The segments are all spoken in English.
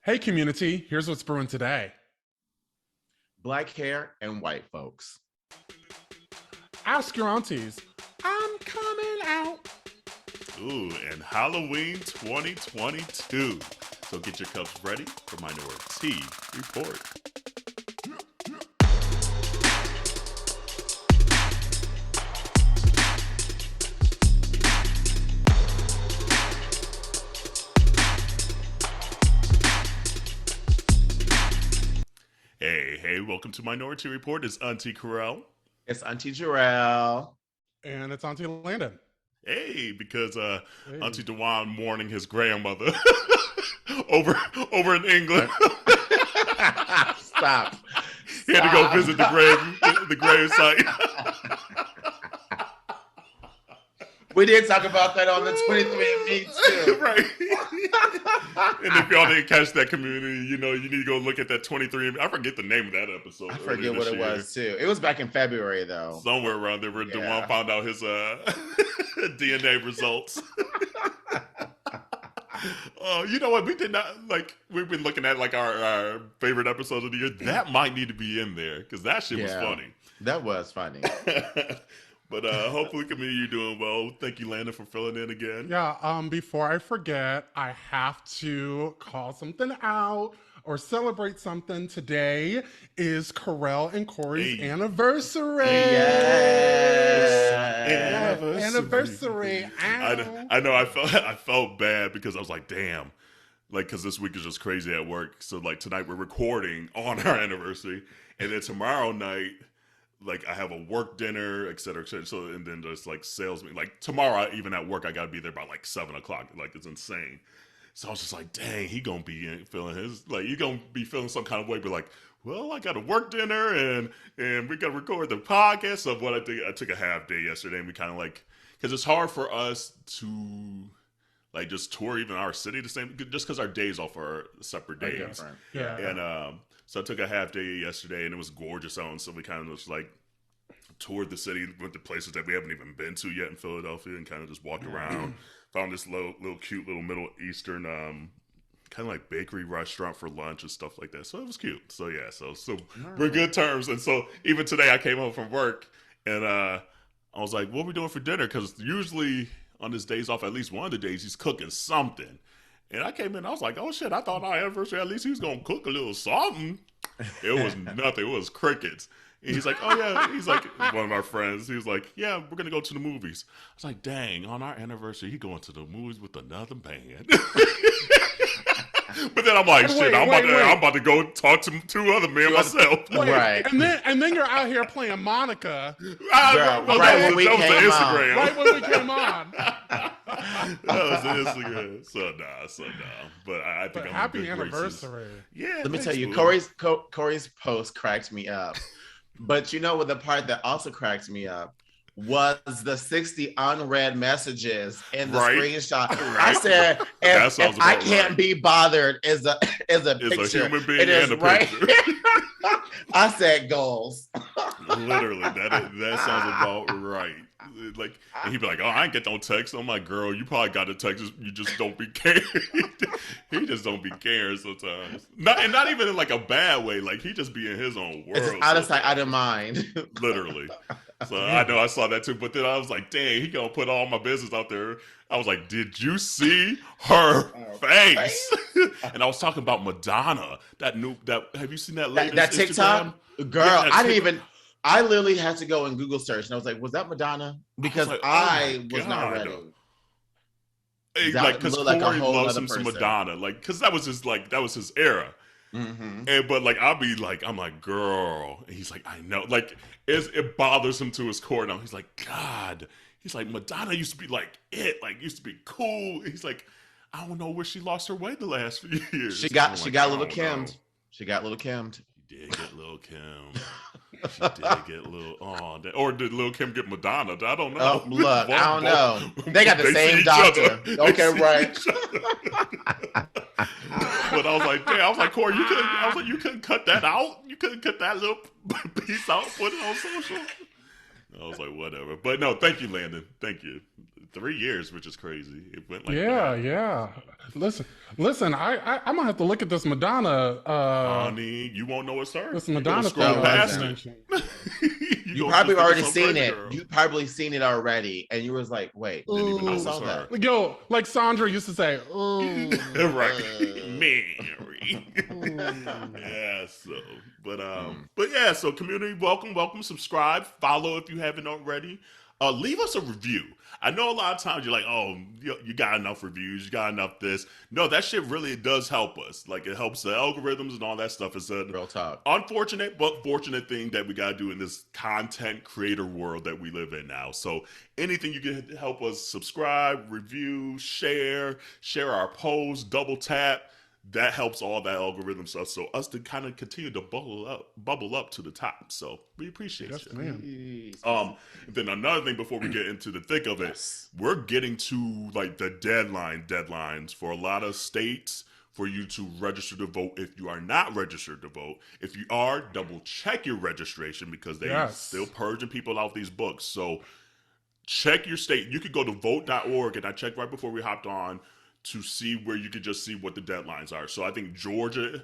Hey, community, here's what's brewing today. Black hair and white folks. Ask your aunties. I'm coming out. Ooh, and Halloween 2022. So get your cups ready for Minoritea Report. Hey, welcome to Minoritea Report. It's Auntie Kerel. It's Auntie Jarrell. And it's Auntie Landon. Hey, because Auntie Dewan mourning his grandmother over in England. Stop. He had to go visit the grave site. We did talk about that on the 23andMe too. Right. And if y'all didn't catch that, community, you need to go look at that 23andMe. I forget the name of that episode. I forget what it was too. It was back in February though. Somewhere around there where Dewan found out his DNA results. Oh, you know what? We did not we've been looking at our favorite episodes of the year. That might need to be in there because that shit was funny. That was funny. But hopefully, community, you're doing well. Thank you, Landon, for filling in again. Yeah, before I forget, I have to call something out or celebrate something. Today is Kerel and Corey's anniversary. Yes. Anniversary. I know. I felt bad because I was like, damn. Because this week is just crazy at work. So, tonight we're recording on our anniversary. And then tomorrow night, I have a work dinner, et cetera, et cetera. So, and then there's sales meeting. Tomorrow, even at work, I got to be there by 7 o'clock. It's insane. So I was just like, dang, he going to be feeling his, you going to be feeling some kind of way. But well, I got a work dinner and we got to record the podcast. So what I took a half day yesterday and we kind of because it's hard for us to just tour even our city the same, just because our days off are separate days. Yeah. And, so I took a half day yesterday, and it was gorgeous out. And so we kind of just toured the city, went to places that we haven't even been to yet in Philadelphia, and kind of just walked around. Found this little cute little Middle Eastern kind of bakery restaurant for lunch and stuff like that. So it was cute. So yeah, so we're good terms. And so even today, I came home from work, and I was like, "What are we doing for dinner?" Because usually on his days off, at least one of the days, he's cooking something. And I came in, I was like, oh shit, I thought our anniversary, at least he was going to cook a little something. It was nothing. It was crickets. And he's like, oh yeah. He's like, one of our friends, he was like, yeah, we're going to go to the movies. I was like, dang, on our anniversary, he going to the movies with another band. But then I'm like, shit, I'm about to go talk to two other men myself. Right. And then you're out here playing Monica. Right when we came on. Right when we came on. That was the Instagram. So nah. But I think I'm happy in good anniversary. graces. Yeah. Let me tell you, boo. Corey's post cracked me up. But you know what? The part that also cracked me up was the 60 unread messages in the screenshot. I said, if I can't be bothered is a picture. It's a human being and a picture. I said goals. Literally, that sounds about right. And he'd be like, oh, I ain't get no text. I'm like, girl, you probably got a text. You just don't be caring. He just don't be caring sometimes. Not even in a bad way. He just be in his own world. It's out of sight, out of mind. Literally. So I know I saw that too. But then I was like, dang, he gonna put all my business out there. I was like, did you see her face? And I was talking about Madonna. Have you seen that latest that TikTok? Instagram? Girl, I literally had to go and Google search, and I was like, was that Madonna? Because I was not ready. Because Corey loves him some Madonna. Because that was his era. Mm-hmm. But I'll be I'm like, girl. And he's like, I know. It bothers him to his core now. He's like, God. He's like, Madonna used to be used to be cool. He's like, I don't know where she lost her way the last few years. She got a little Kimmed. She got a little Kimmed. She did get Lil Kim. She did get Lil. Oh, or did Lil Kim get Madonna? I don't know. Oh, look, I don't know. They got the same doctor. Okay, right. But I was like, damn. I was like, Corey, you couldn't cut that out. You couldn't cut that little piece out, put it on social. I was like, whatever. But no, thank you, Landon. Thank you. 3 years, which is crazy. It went like Yeah, that. yeah. Listen. I'm gonna have to look at this Madonna. Honey, you won't know it's her. This You gonna Madonna scroll thing past you it. mentioned. You gonna probably just think already it's some seen crazy it. girl. You probably seen it already, and you was like, "Wait, Didn't even know I it saw was her. that." Yo, like Sandra used to say, "Ooh, Right, Mary. Yeah. But yeah. So community, welcome. Subscribe, follow if you haven't already. Leave us a review. I know a lot of times you're like, oh, you got enough reviews, you got enough this. No, that shit really does help us. Like, it helps the algorithms and all that stuff. It's a Real talk. unfortunate but fortunate thing that we got to do in this content creator world that we live in now. So anything you can help us subscribe, review, share our posts, double tap. That helps all that algorithm stuff. So us to kind of continue to bubble up to the top. So we appreciate yes, you. man." Then another thing before we get into the thick of it, we're getting to like the deadlines for a lot of states for you to register to vote if you are not registered to vote. If you are, double check your registration because they still purging people out these books. So check your state. You could go to vote.org, and I checked right before we hopped on to see where you could just see what the deadlines are. So I think Georgia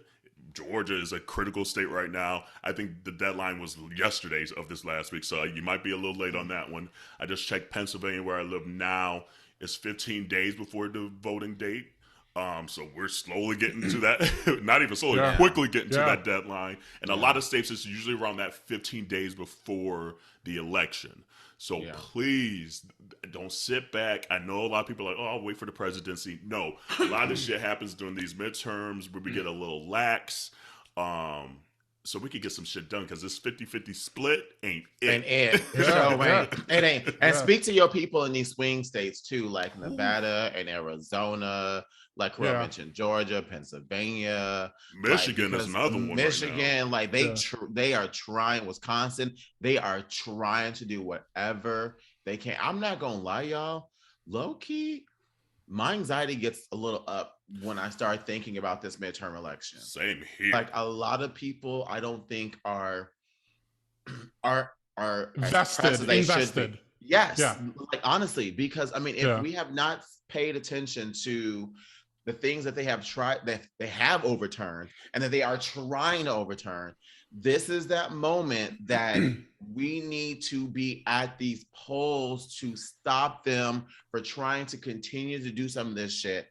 is a critical state right now. I think the deadline was yesterday of this last week, so you might be a little late on that one. I just checked Pennsylvania, where I live now. It's 15 days before the voting date. So we're slowly getting to that. Not even slowly, quickly getting to that deadline. And a lot of states, it's usually around that 15 days before the election. So please don't sit back. I know a lot of people are like, oh, I'll wait for the presidency. No, a lot of this shit happens during these midterms where we get a little lax. So we could get some shit done because this 50-50 split ain't it. It ain't. And speak to your people in these swing states too, like Nevada and Arizona, like Kerel mentioned, Georgia, Pennsylvania, Michigan is another one. Michigan, right now. They are trying. Wisconsin, they are trying to do whatever they can. I'm not gonna lie, y'all. Low key, my anxiety gets a little up when I start thinking about this midterm election. Same here. Like a lot of people, I don't think are invested. Yes, like honestly, because I mean, if we have not paid attention to the things that they have tried, that they have overturned, and that they are trying to overturn, this is that moment that we need to be at these polls to stop them for trying to continue to do some of this shit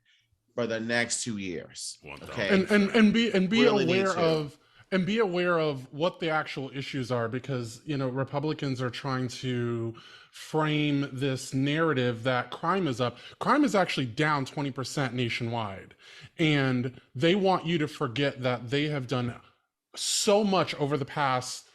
for the next 2 years. Okay, and be really aware of what the actual issues are, because Republicans are trying to frame this narrative that crime is up. Crime is actually down 20% nationwide, and they want you to forget that they have done so much over the past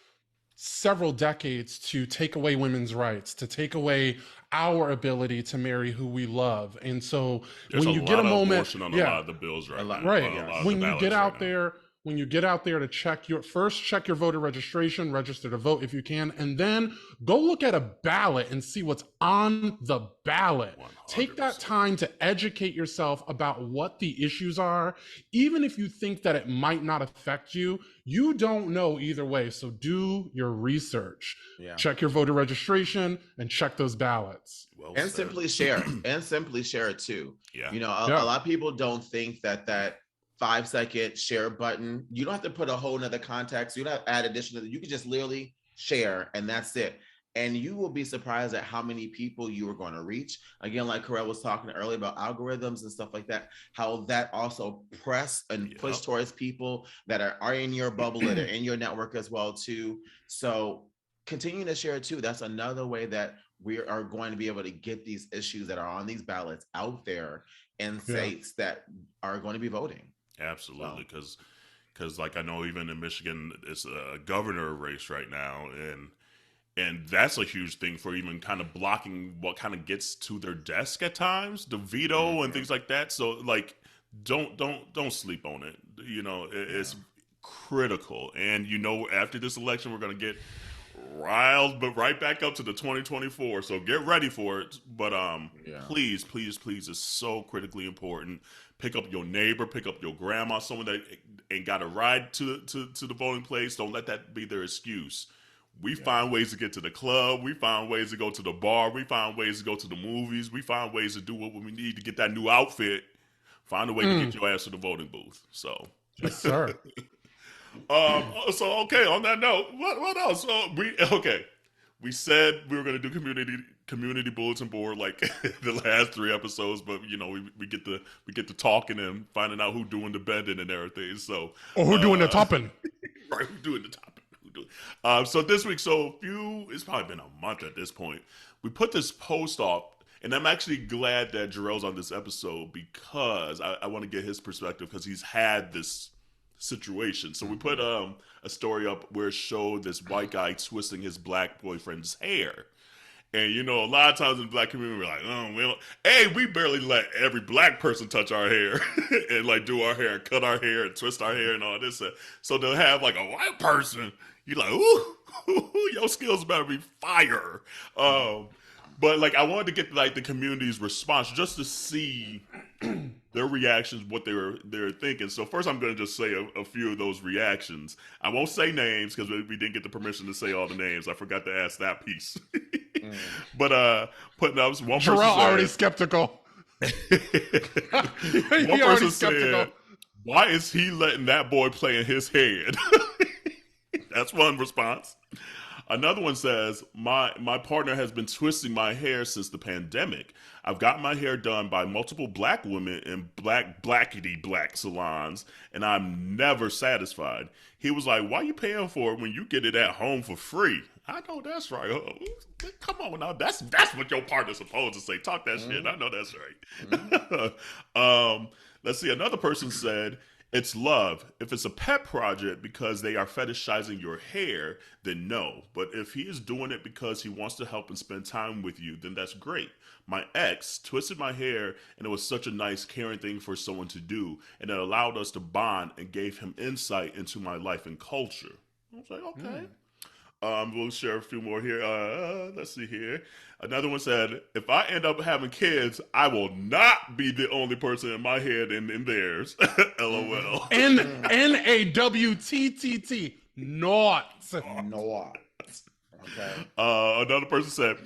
several decades to take away women's rights, to take away our ability to marry who we love. And so when you get a moment, on a lot of the bills right now. Right. When you get out there, to check your voter registration, register to vote if you can, and then go look at a ballot and see what's on the ballot. 100%. Take that time to educate yourself about what the issues are. Even if you think that it might not affect you, you don't know either way. So do your research. Check your voter registration and check those ballots. And simply share it too. A lot of people don't think that 5-second share button, you don't have to put a whole nother context. You don't have to add additional. You can just literally share, and that's it. And you will be surprised at how many people you are going to reach. Again, like Kerel was talking earlier about algorithms and stuff like that, how that also press and push towards people that are in your bubble, that are in your network as well too. So continue to share it too. That's another way that we are going to be able to get these issues that are on these ballots out there in states that are going to be voting. Absolutely, because like I know even in Michigan, it's a governor race right now, and that's a huge thing for even kind of blocking what kind of gets to their desk at times, the veto and things like that. So like, don't sleep on it. It's critical, and after this election, we're gonna get riled, but right back up to the 2024. So get ready for it. But please, it's so critically important. Pick up your neighbor, pick up your grandma, someone that ain't got a ride to the voting place. Don't let that be their excuse. We find ways to get to the club. We find ways to go to the bar. We find ways to go to the movies. We find ways to do what we need to get that new outfit. Find a way to get your ass to the voting booth. So, yes, sir. So okay. On that note, what else? We said we were going to do community bulletin board like the last 3 episodes, but we get to talking and finding out who doing the bending and everything. So who doing the topping? Right, who doing the topping? So this week, it's probably been a month at this point. We put this post off, and I'm actually glad that Jarrell's on this episode because I want to get his perspective because he's had this situation. So we put a story up where it showed this white guy twisting his black boyfriend's hair. And a lot of times in the black community, we're like, we barely let every black person touch our hair and like do our hair, cut our hair, and twist our hair and all this. So they'll have like a white person. You're like, ooh, your skills better be fire. But like, I wanted to get like the community's response just to see their reactions, what they were thinking. So first, I'm going to just say a few of those reactions. I won't say names because we didn't get the permission to say all the names. I forgot to ask that piece. But putting up one person. Jarrell already skeptical. One person said, "Why is he letting that boy play in his head?" That's one response. Another one says, my partner has been twisting my hair since the pandemic. I've gotten my hair done by multiple black women in blackity black salons, and I'm never satisfied. He was like, why you paying for it when you get it at home for free? I know that's right. Oh, come on now. That's what your partner's supposed to say. Talk that shit. I know that's right. Let's see. Another person said, it's love. If it's a pet project because they are fetishizing your hair, then no. But if he is doing it because he wants to help and spend time with you, then that's great. My ex twisted my hair, and it was such a nice, caring thing for someone to do, and it allowed us to bond and gave him insight into my life and culture. I was like, okay. We'll share a few more here. Let's see here. Another one said, if I end up having kids, I will not be the only person in my head and in theirs. LOL. NAWTTT. Not. Okay. Another person said,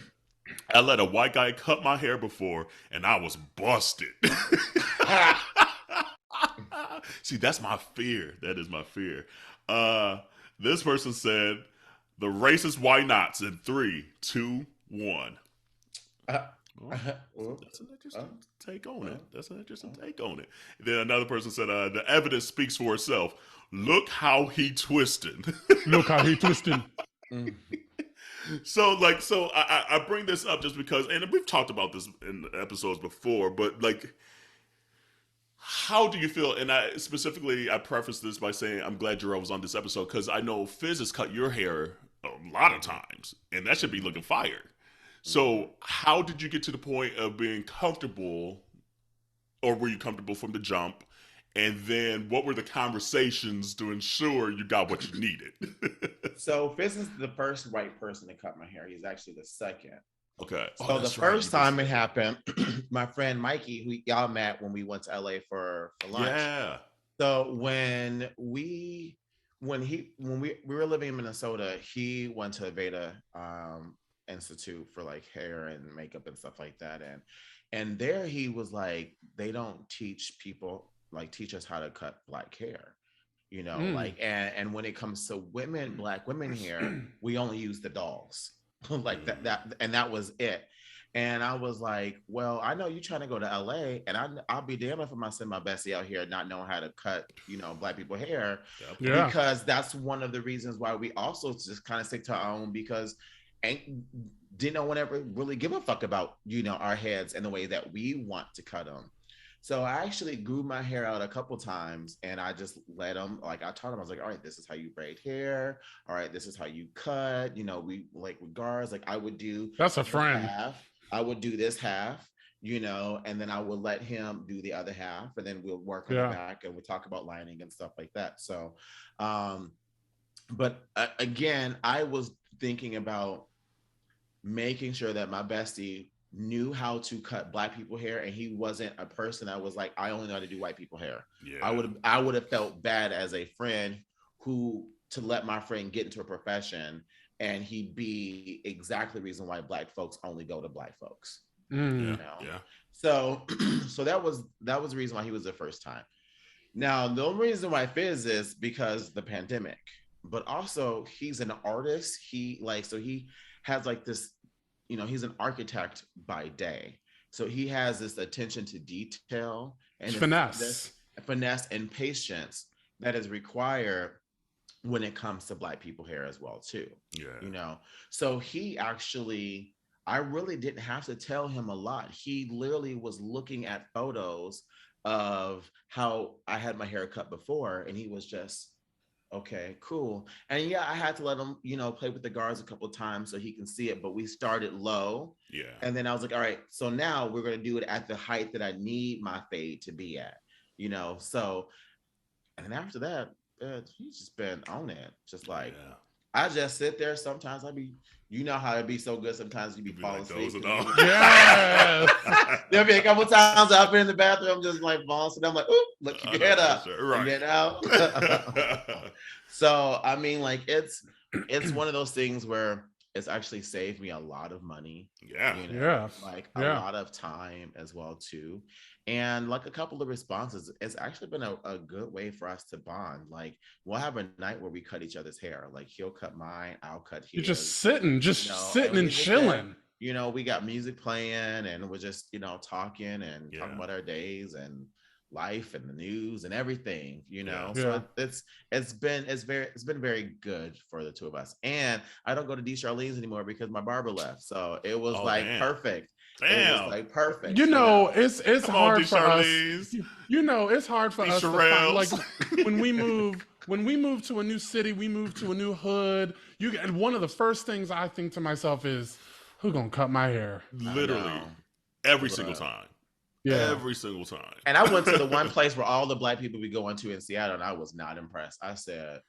I let a white guy cut my hair before, and I was busted. See, that's my fear. That is my fear. This person said, the racist why nots in 3, 2, 1. That's an interesting take on it. That's an interesting take on it. Then another person said, the evidence speaks for itself. Look how he twisted. Look how he twisted. So I bring this up just because, and we've talked about this in episodes before, but like, how do you feel? And I preface this by saying I'm glad Jarrell was on this episode because I know Fizz has cut your hair a lot of times, and that should be looking fire. So how did you get to the point of being comfortable, or were you comfortable from the jump? And then what were the conversations to ensure you got what you needed? So Fizz is the first white person to cut my hair. He's actually the second. Okay. So the first time it happened, my friend Mikey, who y'all met when we went to LA for lunch. Yeah. So when we were living in Minnesota, he went to Veda Institute for like hair and makeup and stuff like that. And there he was like, they don't teach people, like teach us how to cut black hair. Like, and when it comes to black women hair, we only use the dolls. Like that was it. And I was like, well, I know you're trying to go to LA, and I'll be damned if I send my bestie out here not knowing how to cut, black people hair. Yeah. Because that's one of the reasons why we also just kind of stick to our own, because didn't no one ever really give a fuck about, our heads and the way that we want to cut them. So I actually grew my hair out a couple times, and I just let them, like I taught them, I was like, all right, this is how you braid hair. All right, this is how you cut. We like with guards, like I would do. That's a friend. I would do this half, and then I would let him do the other half, and then we'll work on the back, and we'll talk about lining and stuff like that. So, but again, I was thinking about making sure that my bestie knew how to cut black people hair, and he wasn't a person that was like, I only know how to do white people hair. Yeah. I would have felt bad as a friend to let my friend get into a profession and he be exactly the reason why Black folks only go to Black folks. Mm. You know? So so that was the reason why he was the first time. Now the only reason why Fizz is because the pandemic, but also he's an artist. He has like this, you know, he's an architect by day. So he has this attention to detail and finesse and patience that is required when it comes to Black people hair as well too. Yeah. You know, so he actually, I really didn't have to tell him a lot. He literally was looking at photos of how I had my hair cut before, and he was just, okay, cool. And yeah, I had to let him, you know, play with the guards a couple of times so he can see it, but we started low. Yeah. And then I was like, all right, so now we're going to do it at the height that I need my fade to be at, you know? So, and after that, he's just been on it. Just like, I just sit there. Sometimes you know how it'd be so good. Sometimes you be falling asleep. Yeah. There'll be a couple times I've been in the bathroom, just like falling asleep. I'm like, ooh, look, keep your head up. Right. You know? So, I mean, like, it's one of those things where it's actually saved me a lot of money. Yeah. You know? Like a lot of time as well, too. And like a couple of responses, it's actually been a good way for us to bond. Like we'll have a night where we cut each other's hair. Like he'll cut mine, I'll cut his. You're just sitting and chilling. You know, we got music playing and we're just, you know, talking about our days and life and the news and everything, you know. So it's been very good for the two of us. And I don't go to D. Charlene's anymore because my barber left. So it was perfect. Damn. It was like perfect. You know, it's hard for us. You know, it's hard for us to find, like when we move to a new city, we move to a new hood. And one of the first things I think to myself is, who gonna cut my hair? Literally every single time. Yeah. Every single time. And I went to the one place where all the Black people we go into in Seattle, and I was not impressed. I said,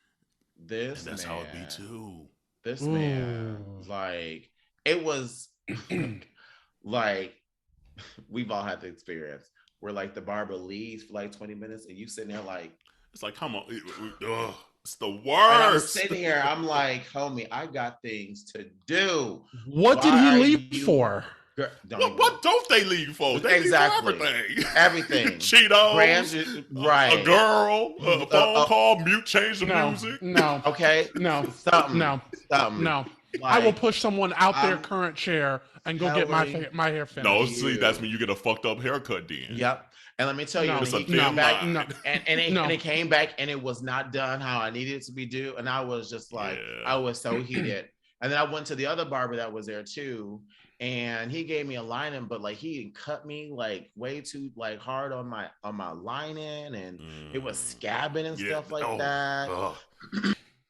"This and that's man, how it be too. This man, like, it was like we've all had the experience where like the barber leaves for like 20 minutes, and you sitting there like, it's like, come on, it's the worst. And I'm sitting here, I'm like, homie, I got things to do. What did he leave for? Girl, what don't they leave for? They exactly. leave for everything. Everything. Cheetos, right. A girl, a phone call, mute, change the music. No. Okay. No. Something. No. Something. No. Like, I will push someone out their current chair and go get my hair finished. No, see, that's when you get a fucked up haircut then. Yep. And let me tell you, and it came back and it was not done how I needed it to be done. And I was just like, I was so heated. And then I went to the other barber that was there too. And he gave me a lining, but like he cut me like way too like hard on my lining, and it was scabbing and stuff like that.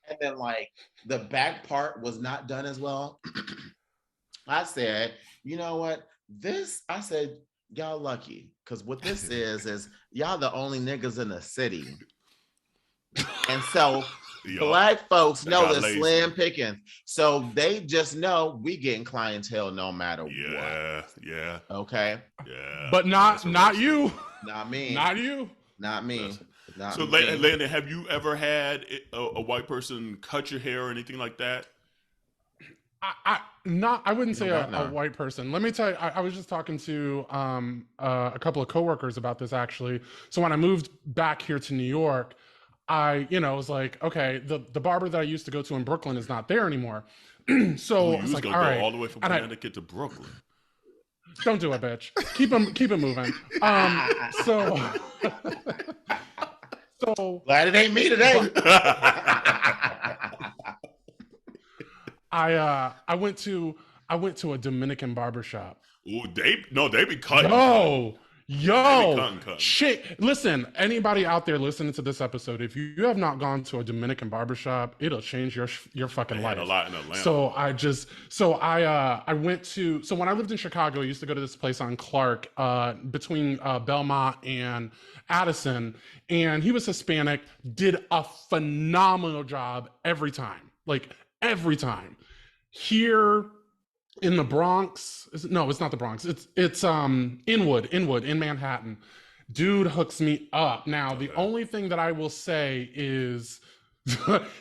And then like the back part was not done as well. I said, you know what? I said, y'all lucky, because what this is y'all the only niggas in the city. And so Black folks know the slim pickings. So they just know we getting clientele no matter what. Yeah. Okay. Yeah. But not you. Not me. Not you. Not me. Not so, me. Landon, have you ever had a white person cut your hair or anything like that? I wouldn't say a white person. Let me tell you, I was just talking to a couple of coworkers about this actually. So when I moved back here to New York, I was like, okay, the barber that I used to go to in Brooklyn is not there anymore. So I was like, all right, all the way from Connecticut to Brooklyn. Don't do it, bitch. Keep it moving. So glad it ain't me today. I went to a Dominican barbershop. Ooh, they be cutting. Yo, shit. Listen, anybody out there listening to this episode, if you have not gone to a Dominican barbershop, it'll change your fucking life. A lot in Atlanta. So I went to, so when I lived in Chicago, I used to go to this place on Clark, between Belmont and Addison, and he was Hispanic, did a phenomenal job every time. Like every time. Here in the Bronx, no, it's not the Bronx. It's Inwood in Manhattan. Dude hooks me up. Now, the only thing that I will say is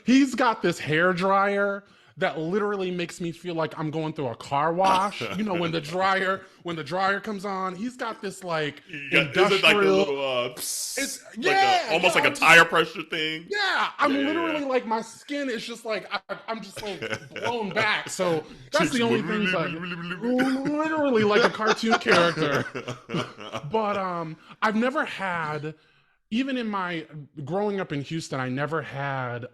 he's got this hair dryer that literally makes me feel like I'm going through a car wash. You know, when the dryer comes on, he's got this like industrial. Is it like a little it's almost like a tire pressure thing? Yeah, I'm literally like my skin is just like I'm just like blown back. So that's the only thing. But literally like a cartoon character. But I've never had. Even in my growing up in Houston, I never had,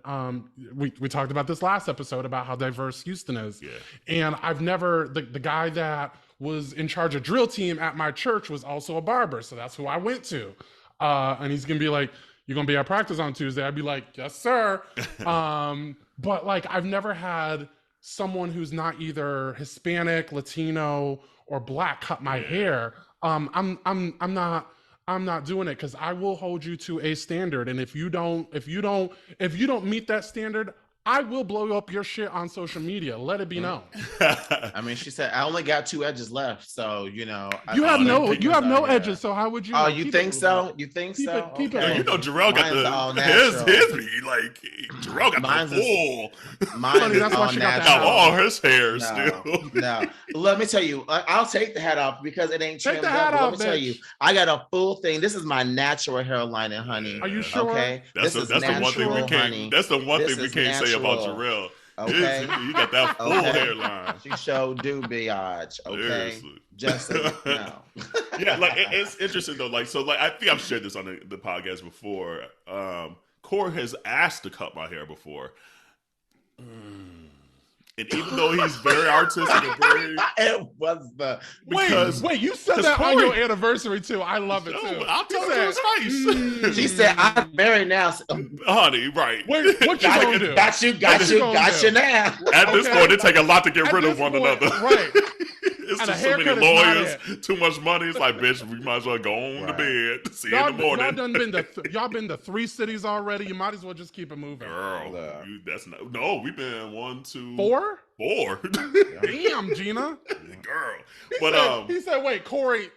we talked about this last episode about how diverse Houston is. Yeah. And I've never, the guy that was in charge of drill team at my church was also a barber. So that's who I went to. And he's going to be like, "You're going to be at practice on Tuesday?" I'd be like, "Yes, sir." But like, I've never had someone who's not either Hispanic, Latino, or Black cut my hair. I'm not doing it because I will hold you to a standard, and if you don't meet that standard, I will blow up your shit on social media. Let it be known. I mean, she said I only got 2 edges left, so you know. You have no edges. So how would you? Oh, you think so? You think so? Keep it. Yeah, you know, Jarrell got like Jarrell got Mine's the full. Mine is that's why all she got natural. all his hair still. No, let me tell you, I'll take the hat off because it ain't trimmed up. Let me tell you, I got a full thing. This is my natural hairline, honey. Are you sure? Okay, That's the one thing we can't. Honey. That's the one thing we can't say about Jarrell. Okay, you got that full hairline. She sure do, biatch. Okay, seriously. Just so you know. Yeah, like it's interesting though. Like, so like I think I've shared this on the podcast before. Corey has asked to cut my hair before. And even though he's very artistic and very, it was the wait. You said that Corey, on your anniversary too. I love it too. I'll tell you to his face. She said, "I'm married now, honey." Right? Wait, what you gonna do? Got you now. At this point, it take a lot to get rid of one another. Right. It's just so many lawyers, too much money. It's like, bitch, we might as well go on to bed. See you in the morning. Y'all been to 3 cities already. You might as well just keep it moving. Girl, we've been 1, 2, 4. 4. Damn, Gina. Girl. He said, wait, Corey.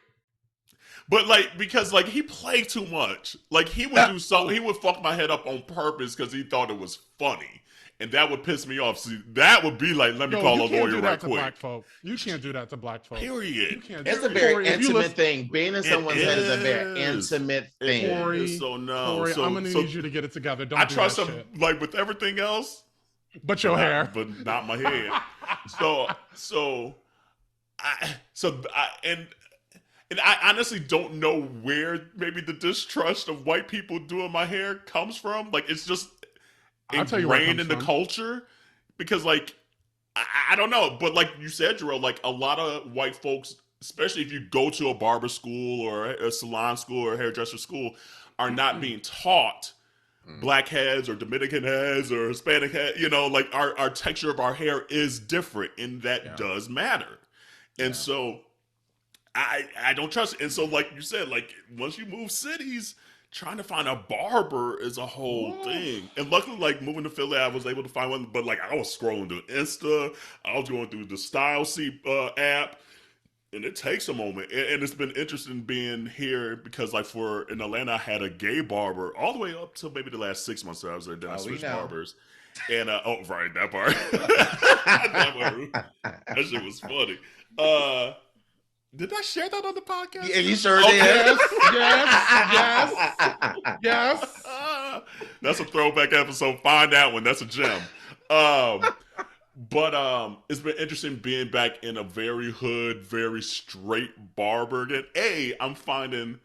But like, because like he played too much. Like he would do something. He would fuck my head up on purpose because he thought it was funny. And that would piss me off. See, that would be like, let me call a lawyer right quick. Black folk. You can't do that to black folk. Period. It's a very intimate thing. Being in someone's head is a very intimate thing. Corey, so no. Corey, I'm gonna need you to get it together. Don't I do trust that him shit. like with everything else, but your hair, but not my head. And I honestly don't know where maybe the distrust of white people doing my hair comes from. Like it's just ingrained in the culture, because like I don't know, but like you said, Jarrell, like a lot of white folks, especially if you go to a barber school or a salon school or a hairdresser school, are not being taught black heads or Dominican heads or Hispanic heads. You know, like our texture of our hair is different, and that does matter. And so I don't trust it. And so like you said, like once you move cities, trying to find a barber is a whole thing. And luckily, like moving to Philly, I was able to find one. But like I was scrolling through Insta, I was going through the Style Seek app, and it takes a moment. And it's been interesting being here because like in Atlanta, I had a gay barber all the way up to maybe the last 6 months that I was there. Then I switched barbers. And that part. That shit was funny. Did I share that on the podcast? Yeah, you sure did. Yes. That's a throwback episode. Find that one. That's a gem. But it's been interesting being back in a very hood, very straight barber again. I'm finding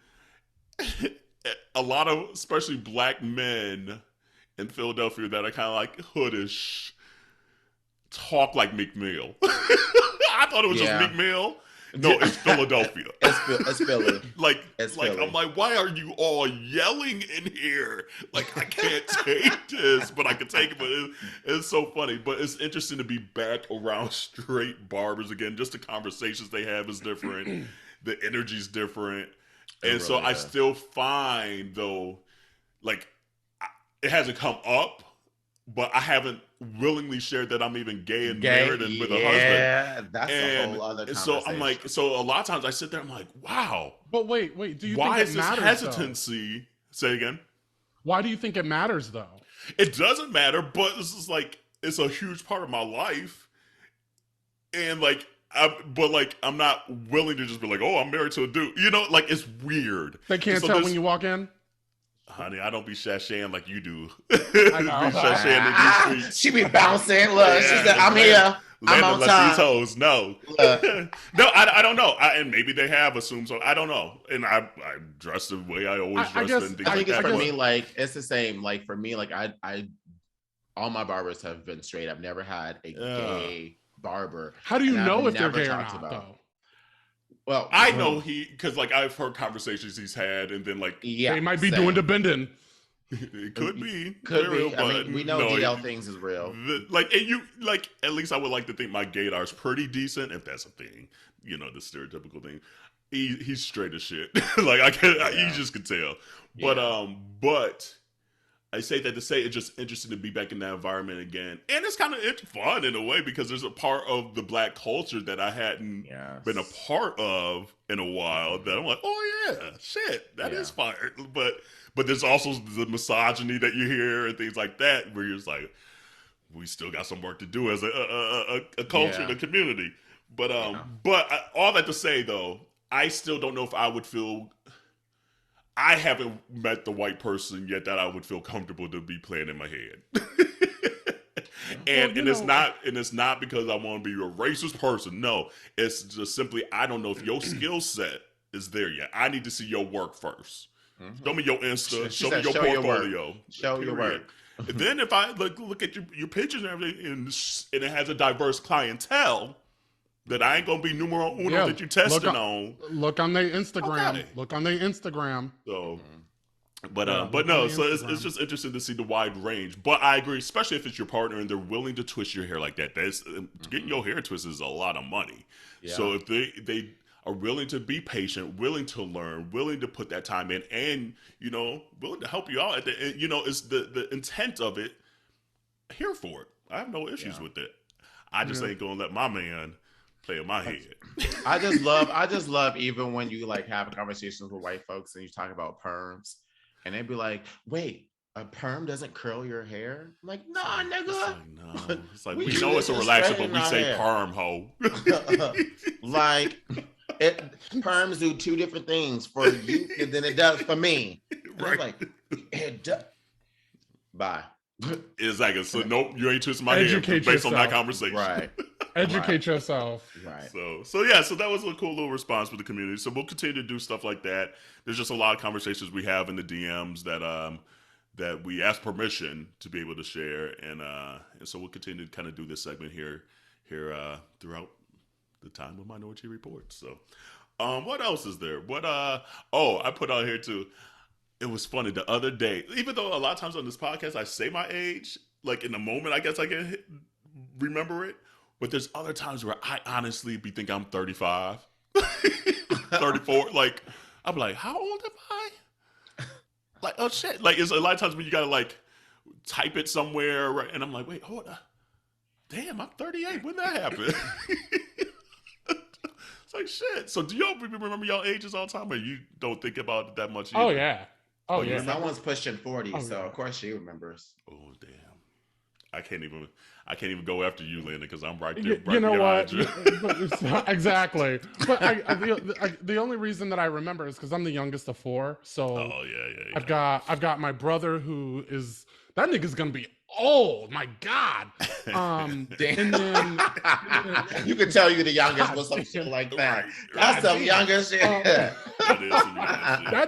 a lot of, especially black men in Philadelphia, that are kind of like hoodish, talk like Meek Mill. I thought it was just Meek Mill. No, it's Philadelphia. It's Philly. Philly. I'm like, why are you all yelling in here? Like, I can't take this, but I can take it. But it's so funny. But it's interesting to be back around straight barbers again. Just the conversations they have is different. The energy's different. And so I still find, though, like, it hasn't come up, but I haven't willingly shared that I'm even gay and married and with a husband. Yeah, that's a whole other conversation. So I'm like, so a lot of times I sit there, I'm like, wow. But wait, do you why think is it this matters, hesitancy? Though? Say again. Why do you think it matters, though? It doesn't matter, but this is like, it's a huge part of my life, and like I'm not willing to just be like, oh, I'm married to a dude. You know, like it's weird. They can't tell when you walk in. Honey, I don't be sashaying like you do. I know. She be bouncing. Look, she said, "I'm here. I'm on time." These hoes. No, no, I don't know. And maybe they have assumed so. I don't know. And I dress the way I always dress. I think it's for me like it's the same. Like for me, like I all my barbers have been straight. I've never had a gay barber. How do you know if they're gay or not, though? Well, I know because like I've heard conversations he's had, and then like they might be doing the bending. It could be, real, be. I mean, we know DL things is real. Like, and you like at least I would like to think my gaydar is pretty decent, if that's a thing. You know, the stereotypical thing. He's straight as shit. Like you just could tell. But I say that to say it's just interesting to be back in that environment again. And it's kind of fun in a way because there's a part of the Black culture that I hadn't been a part of in a while that I'm like, oh yeah, shit, that is fire. But there's also the misogyny that you hear and things like that where you're just like, we still got some work to do as a culture and a community. But all that to say though, I still don't know if I would feel... I haven't met the white person yet that I would feel comfortable to be playing in my head. And it's not because I want to be a racist person. No, it's just simply I don't know if your skill set is there yet. I need to see your work first. Mm-hmm. Show me your Insta. Show me your portfolio. Show your work. And then if I look at your pictures and everything, and it has a diverse clientele, that I ain't gonna be numero uno that you testing on. Look on their Instagram. Okay. Look on their Instagram. So, but no. So it's just interesting to see the wide range. But I agree, especially if it's your partner and they're willing to twist your hair like that. That's getting your hair twisted is a lot of money. Yeah. So if they are willing to be patient, willing to learn, willing to put that time in, and willing to help you out at the end, it's the intent of it. Here for it. I have no issues with it. I just ain't gonna let my man play in my head. I just love even when you like have conversations with white folks and you talk about perms and they'd be like, wait, a perm doesn't curl your hair? I'm like, nah, nigga. It's like, we know it's a relaxer, but we say perm, ho. Like, perms do two different things for you than it does for me. Right. Like, it does. Bye. Exactly. So nope, you ain't twisting my hair based on that conversation. Right. Educate yourself. Right. So that was a cool little response for the community. So we'll continue to do stuff like that. There's just a lot of conversations we have in the DMs that we ask permission to be able to share, and so we'll continue to kind of do this segment here throughout the time of Minority Report. So, what else is there? I put on here too. It was funny the other day, even though a lot of times on this podcast I say my age, like in the moment, I guess I can remember it. But there's other times where I honestly be thinking I'm 35, 34. Like, I'm like, how old am I? Like, oh shit. Like, it's a lot of times when you gotta like type it somewhere, right? And I'm like, wait, hold on. Damn, I'm 38. When that happen? It's like shit. So do y'all remember y'all ages all the time, or you don't think about it that much either? Oh yeah. Oh yeah. Someone's pushing 40, so of course she remembers. Oh damn. I can't even go after you, Linda, because I'm right there. You know what? Exactly. But the only reason that I remember is because I'm the youngest of four. So I've got my brother who is that nigga's gonna be old. My God. Damn. And then you can tell you're the youngest with some shit like that. That's some younger shit. That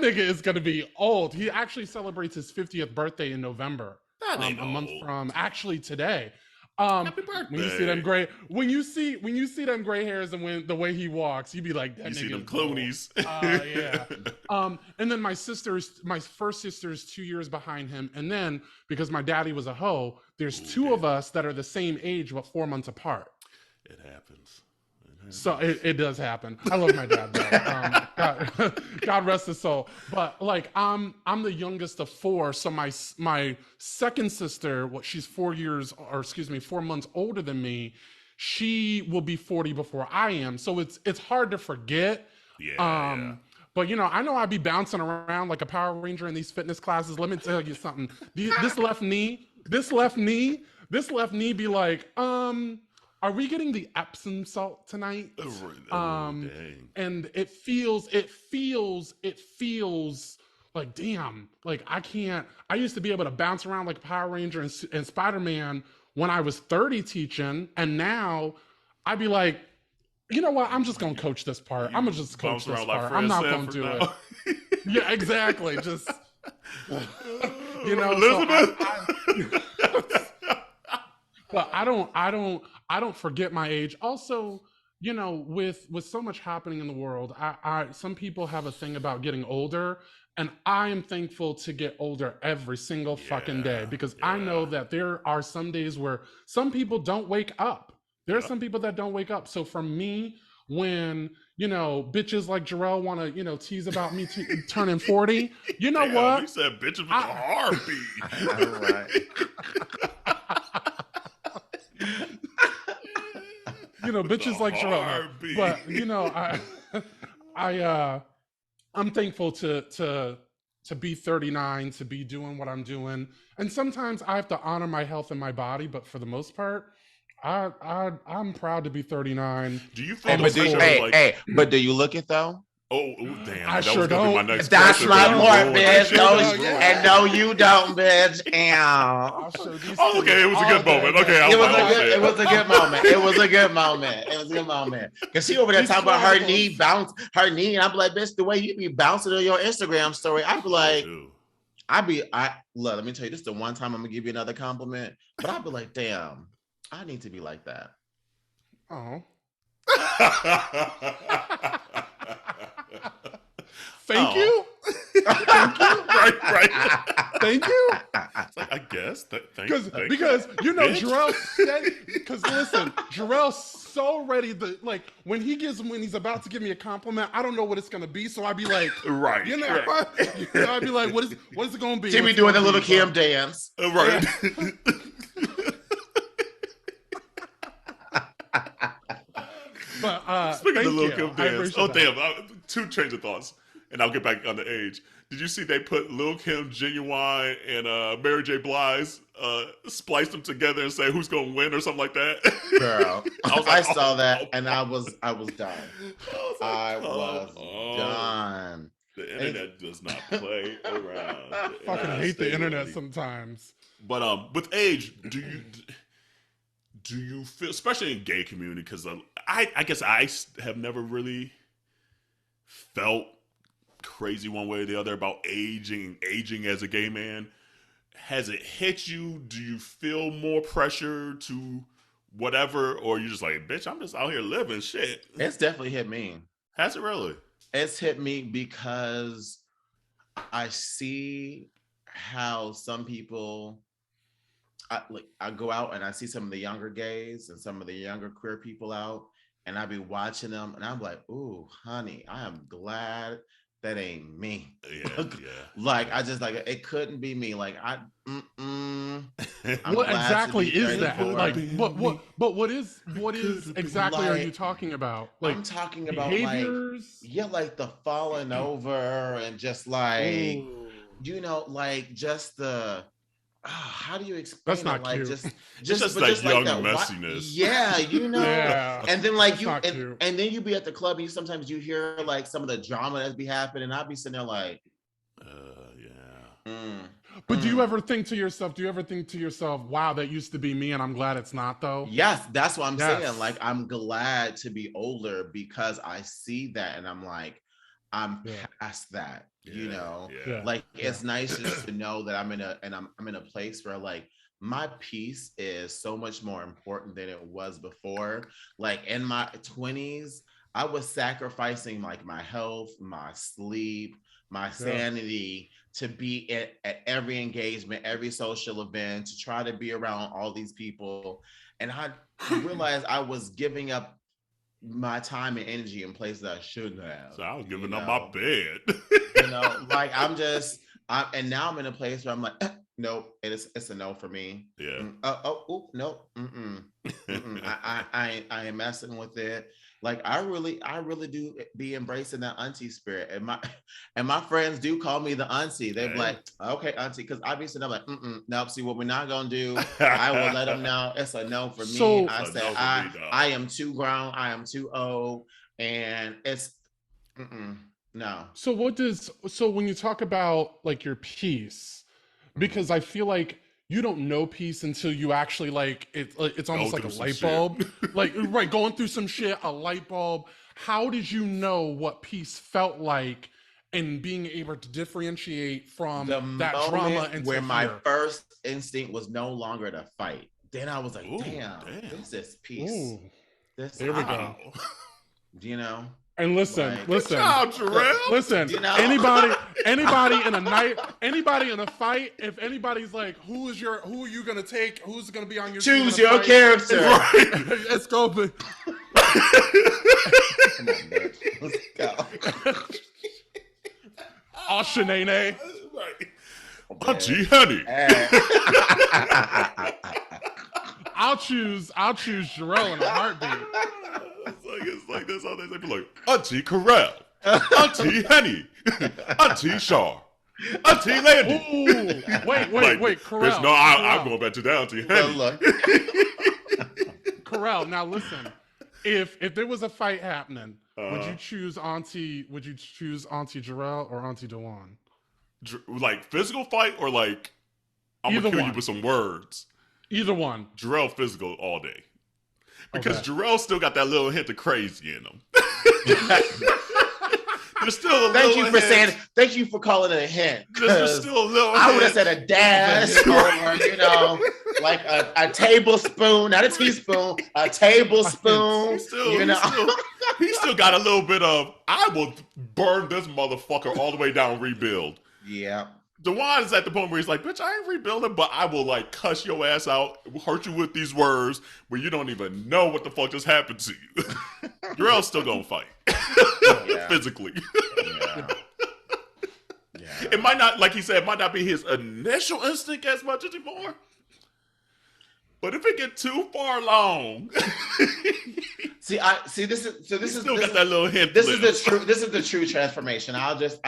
nigga is gonna be old. He actually celebrates his 50th birthday in November. A month from actually today. Happy birthday. When you see them gray hairs and when the way he walks, you be like, that you nigga see them Clooney's. Yeah. And then my first sister is 2 years behind him. And then because my daddy was a hoe, there's two of us that are the same age but 4 months apart. It happens. So it does happen. I love my dad though. God rest his soul. But like I'm the youngest of four. So my second sister, she's 4 months older than me. She will be 40 before I am. So it's hard to forget. Yeah. But I know I'd be bouncing around like a Power Ranger in these fitness classes. Let me tell you something. This left knee this left knee be like, are we getting the Epsom salt tonight? Dang. And it feels like, damn, like I used to be able to bounce around like a Power Ranger and Spider-Man when I was 30 teaching, and now I'd be like, you know what? I'm just gonna coach this part. I'm gonna just coach this part. I'm not gonna do it. Yeah, exactly. Just Elizabeth. But I don't forget my age. Also, with so much happening in the world, some people have a thing about getting older, and I am thankful to get older every single fucking day, because I know that there are some days where some people don't wake up. There are some people that don't wake up. So for me, when bitches like Jarrell want to tease about me turning 40, Damn, what? You said bitches with a heartbeat. All right. Bitches like Jarrell. But I'm thankful to be 39, to be doing what I'm doing, and sometimes I have to honor my health and my body. But for the most part, I'm proud to be 39. Do you feel but do you look it though? Oh damn! I that sure was gonna don't. be my next That's question. my point, bitch. And no, you don't, bitch. I'll show these Oh, okay, it was a good moment. Okay, it was a good moment. It was a good moment. It was a good moment. Cause she over there talking about her knee, and I'm like, bitch, the way you be bouncing on your Instagram story, I'd be like, look, let me tell you, this is the one time I'm gonna give you another compliment, but I'd be like, damn, I need to be like that. Oh. Thank you. Thank you. Right. Thank you. It's like, I guess. Because bitch. Jarrell said, because listen, Jarrell's so ready when he's about to give me a compliment, I don't know what it's gonna be. So I'd be like, right. I'd be like, what is it gonna be? She be doing the little Kim dance. Right. Yeah. But speaking of the little Kim dance, damn, two trains of thoughts, and I'll get back on the age. Did you see they put Lil Kim, Genuine, and Mary J. Blige spliced them together and say who's gonna win or something like that? Girl, I saw that and I was done. I was done. The internet does not play around. I fucking hate the internet sometimes. But with age, do you feel, especially in gay community, because I guess I have never really felt crazy one way or the other about aging as a gay man. Has it hit you? Do you feel more pressure to whatever, or you just like, bitch, I'm just out here living shit? It's definitely hit me. Has it really? It's hit me because I see how some people, I go out and I see some of the younger gays and some of the younger queer people out, and I be watching them and I'm like, ooh, honey, I am glad that ain't me. Yeah. I just it couldn't be me. Like what exactly is that? Like what is exactly are you talking about? Like, I'm talking about behaviors? like the falling over and just like, just the, how do you explain that's not it? Cute. Just that young that messiness. Yeah, Yeah. And then and then you be at the club and sometimes you hear like some of the drama that be happening, and I'd be sitting there like, But do you ever think to yourself, wow, that used to be me and I'm glad it's not though? Yes, that's what I'm saying. Like, I'm glad to be older because I see that and I'm like, I'm past that. It's nice just to know that I'm in a place where like my peace is so much more important than it was before. Like in my 20s, I was sacrificing like my health, my sleep, my sanity to be at every engagement, every social event, to try to be around all these people. And I realized I was giving up my time and energy in places I shouldn't have. So I was giving up my bed. And now I'm in a place where I'm like, nope, it's a no for me. Yeah. No. I ain't messing with it. Like I really do be embracing that auntie spirit, and my friends do call me the auntie. They're like, okay, auntie, because obviously I'm like, nope. See what we're not gonna do. I will let them know it's a no for me. I said I am too grown. I am too old, and it's no. So when you talk about like your piece, because I feel like you don't know peace until you actually like it's almost like a light bulb. Like right, going through some shit, a light bulb. How did you know what peace felt like and being able to differentiate from that drama and where my first instinct was no longer to fight? Then I was like, damn. This is peace. Ooh. There we go. You know? And listen, good job, Kerel. Listen, you know? anybody in a fight, if anybody's like, who are you gonna take? Who's gonna be on your choose your character? Right. Let's go. Come on, bitch. Let's go. Oh, Shanae. Right. Auntie Honey. I'll choose Jarrell in a heartbeat. It's like that's how they say. Like Auntie Kerel, Auntie Henny, Auntie Shaw, Auntie Landy. Ooh, wait, Kerel. No, I'm going back to that Auntie Henny. Kerel, now listen. If there was a fight happening, would you choose Auntie Jarrell or Auntie Dewan? Like physical fight or like I'm gonna kill you with some words? Either one. Jarrell physical all day. Because Jarrell still got that little hint of crazy in him. There's still a thank you for calling it a hint. There's still a little I would have said a dash or, like a tablespoon, not a teaspoon, a tablespoon. He still got a little bit of, I will burn this motherfucker all the way down, rebuild. Yeah. Dewan is at the point where he's like, bitch, I ain't rebuilding, but I will like cuss your ass out, hurt you with these words where you don't even know what the fuck just happened to you. Jarrell's still gonna fight. Physically. Yeah. It might not, like he said, it might not be his initial instinct as much anymore. But if it get too far along, this is that little hint. This is the true transformation. I'll just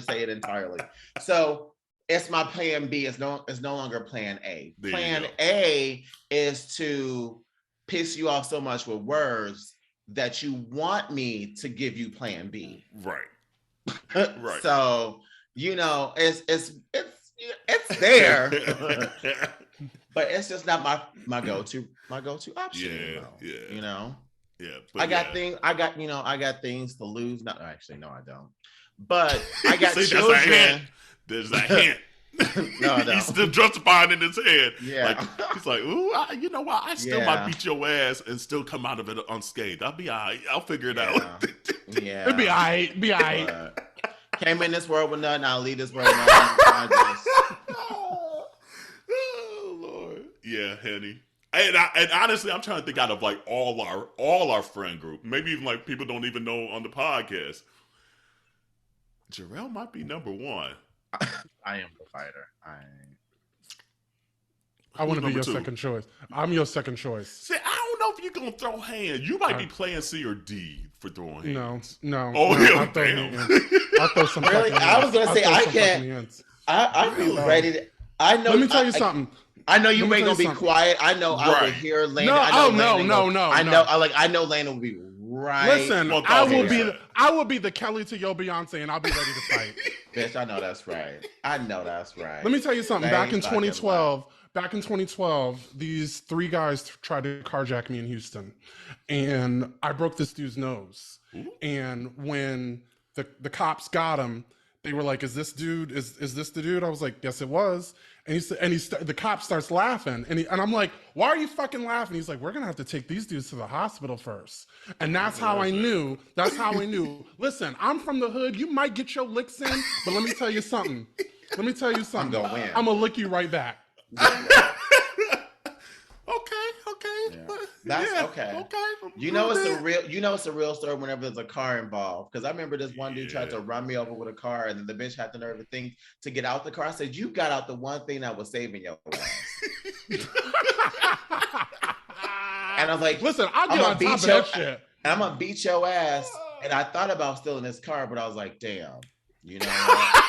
say it entirely. So it's my plan B. It's no longer plan A. Plan A is to piss you off so much with words that you want me to give you plan B. Right. Right. So it's there. But it's just not my go-to option. Yeah. I got things to lose. No, actually, no, I don't. But I got children. There's a hint. No. He's still justifying in his head. Yeah. Like, he's like, ooh, you know what? I still might beat your ass and still come out of it unscathed. I'll be all right. I'll figure it out. Yeah. It'll be all right. Be all right. Came in this world with nothing. I'll leave this world with nothing. Yeah, Henny. And honestly, I'm trying to think out of like all our friend group. Maybe even like people don't even know on the podcast. Jarrell might be number one. I am the fighter. I want to be your second choice. I'm your second choice. See, I don't know if you're gonna throw hands. You might be playing C or D for throwing hands. No. Oh, no, damn. I'll throw some. Really, I was gonna say I can't. I'd be ready to. I know. Let me tell you something. I know you ain't gonna be quiet. I know I would hear Landon. No. I know Landon will be right. Listen, I will be the Kelly to your Beyonce, and I'll be ready to fight. Bitch, I know that's right. Let me tell you something. Back in 2012, these three guys tried to carjack me in Houston, and I broke this dude's nose. Ooh. And when the cops got him, they were like, "Is this dude? Is this the dude?" I was like, "Yes, it was." And the cop starts laughing, and I'm like, "Why are you fucking laughing?" He's like, "We're gonna have to take these dudes to the hospital first." And that's how I knew. Listen, I'm from the hood. You might get your licks in, but let me tell you something. I'm gonna win. I'm gonna lick you right back. Okay. Yeah. That's okay. It's a real story whenever there's a car involved. Because I remember this one dude tried to run me over with a car, and then the bitch had the nerve of thing to get out the car. I said, "You got out the one thing that was saving your ass." And I was like, "Listen, I'll get on top of that shit." I'm gonna beat your ass. And I thought about stealing his car, but I was like, damn, you know what?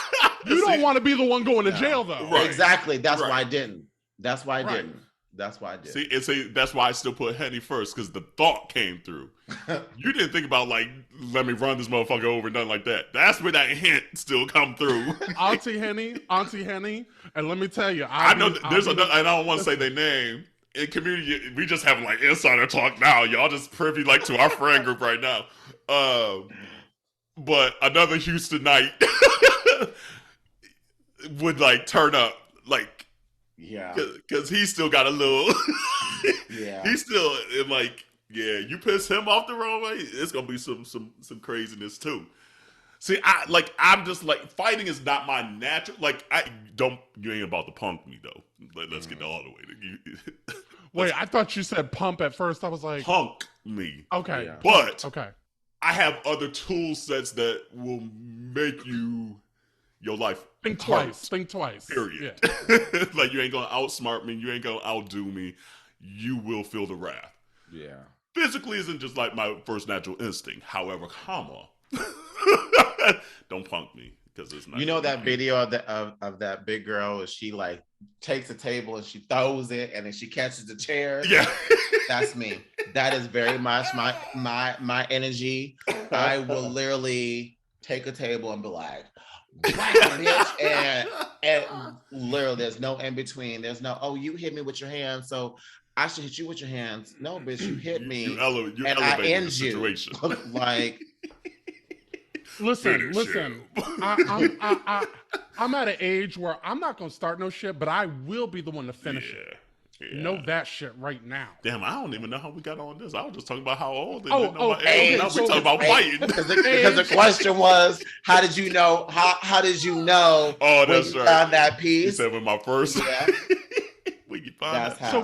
You don't want to be the one going to jail, though. Right. Exactly. That's Right. why I didn't. That's why I Right. didn't. That's why I did. See, that's why I still put Henny first, because the thought came through. You didn't think about, like, let me run this motherfucker over, nothing like that. That's where that hint still come through. Auntie Henny, and let me tell you, I know there's another, and I don't want to say their name. In community, we just having like insider talk now. Y'all just privy like to our friend group right now. But another Houstonite would like turn up, like, Yeah. because he still got a little. Yeah. He's still like, yeah. You piss him off the wrong way, it's gonna be some craziness too. See, I'm just like, fighting is not my natural. Like, you ain't about to punk me though. Let's get all the way to. Wait, I thought you said pump at first. I was like, punk me. Okay, Yeah. But okay. I have other tool sets that will make your life Think hard. twice. Think twice. Period. Yeah. Like, you ain't gonna outsmart me. You ain't gonna outdo me. You will feel the wrath. Yeah. Physically isn't just like my first natural instinct. However, don't punk me, because it's not. You know that video of that big girl, and she like takes a table and she throws it, and then she catches the chair. Yeah. That's me. That is very much my energy. I will literally take a table and be like, whack, bitch, and literally there's no in between. There's no, oh, you hit me with your hands, so I should hit you with your hands. No, bitch, you hit me, You and I end the you. situation. Like, Listen. I'm at an age where I'm not gonna start no shit, but I will be the one to finish it. Yeah. Know that shit right now. Damn, I don't even know how we got on this. I was just talking about how old. Now we talking about fighting. Because the question was, how did you know? How did you know? Oh, that's right. Found that You piece. said with my first. Yeah. We can find That's that. how.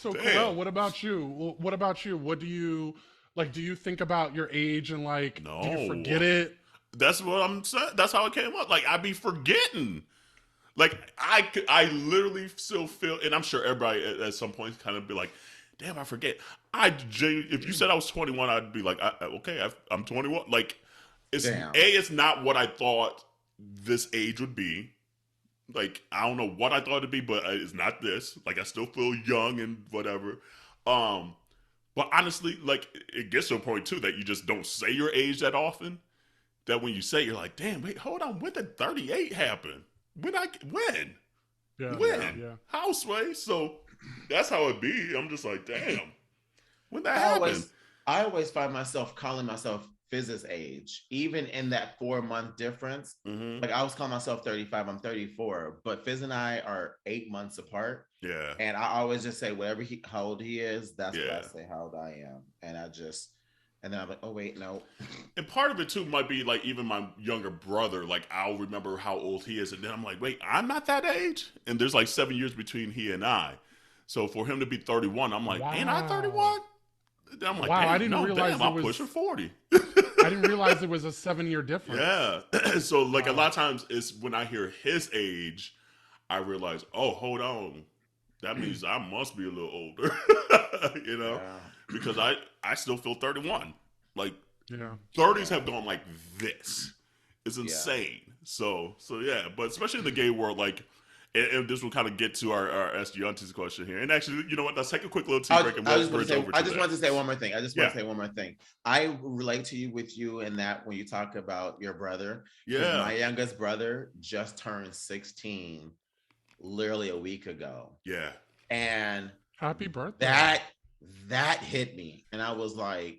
Kerel, what about you? What about you? What do you like? Do you think about your age and like, do you forget it? That's what I'm saying. That's how it came up. Like, I be forgetting. Like, I literally still feel, and I'm sure everybody at some point kind of be like, damn, I forget. If you said I was 21, I'd be like, okay, I'm 21. Like, it's not what I thought this age would be. Like, I don't know what I thought it'd be, but it's not this. Like, I still feel young and whatever. But honestly, like, it gets to a point too that you just don't say your age that often. That when you say, you're like, damn, wait, hold on, when did 38 happen? When? Yeah. Houseway. So that's how it be. I'm just like, damn, when that happened. I always find myself calling myself Fizz's age, even in that 4-month difference. Mm-hmm. Like, I was calling myself 35, I'm 34, but Fizz and I are 8 months apart. Yeah. And I always just say how old he is, that's what I Yeah. say how old I am. And then I'm like, oh wait, no. And part of it too might be like, even my younger brother, like, I'll remember how old he is, and then I'm like, wait, I'm not that age? And there's like 7 years between he and I. So for him to be 31, I'm like, ain't I 31? Then I'm like, wow, damn, I didn't realize I'm pushing 40. I didn't realize it was a 7-year difference. Yeah. So like, a lot of times it's when I hear his age, I realize, oh, hold on. That means I must be a little older, you know? Yeah. Because I still feel 31. Like, Yeah. 30s have gone like this. It's insane. So yeah. But especially in the gay world, like, and this will kind of get to our Ask Yo Aunteas question here. And actually, you know what? Let's take a quick little tea break and we'll bridge over to I just that. wanted to say one more thing. I relate to you with you in that when you talk about your brother. Yeah. My youngest brother just turned 16 literally a week ago. Yeah. And Happy birthday. That hit me. And I was like,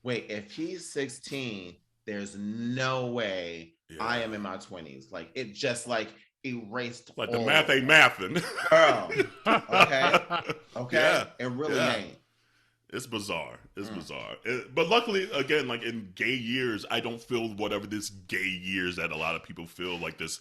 wait, if he's 16, there's no way I am in my 20s. Like, it just like erased like the math ain't mathing. Girl. Okay. Yeah. It really ain't. It's bizarre. It's bizarre. But luckily, again, like in gay years, I don't feel whatever this gay years that a lot of people feel, like this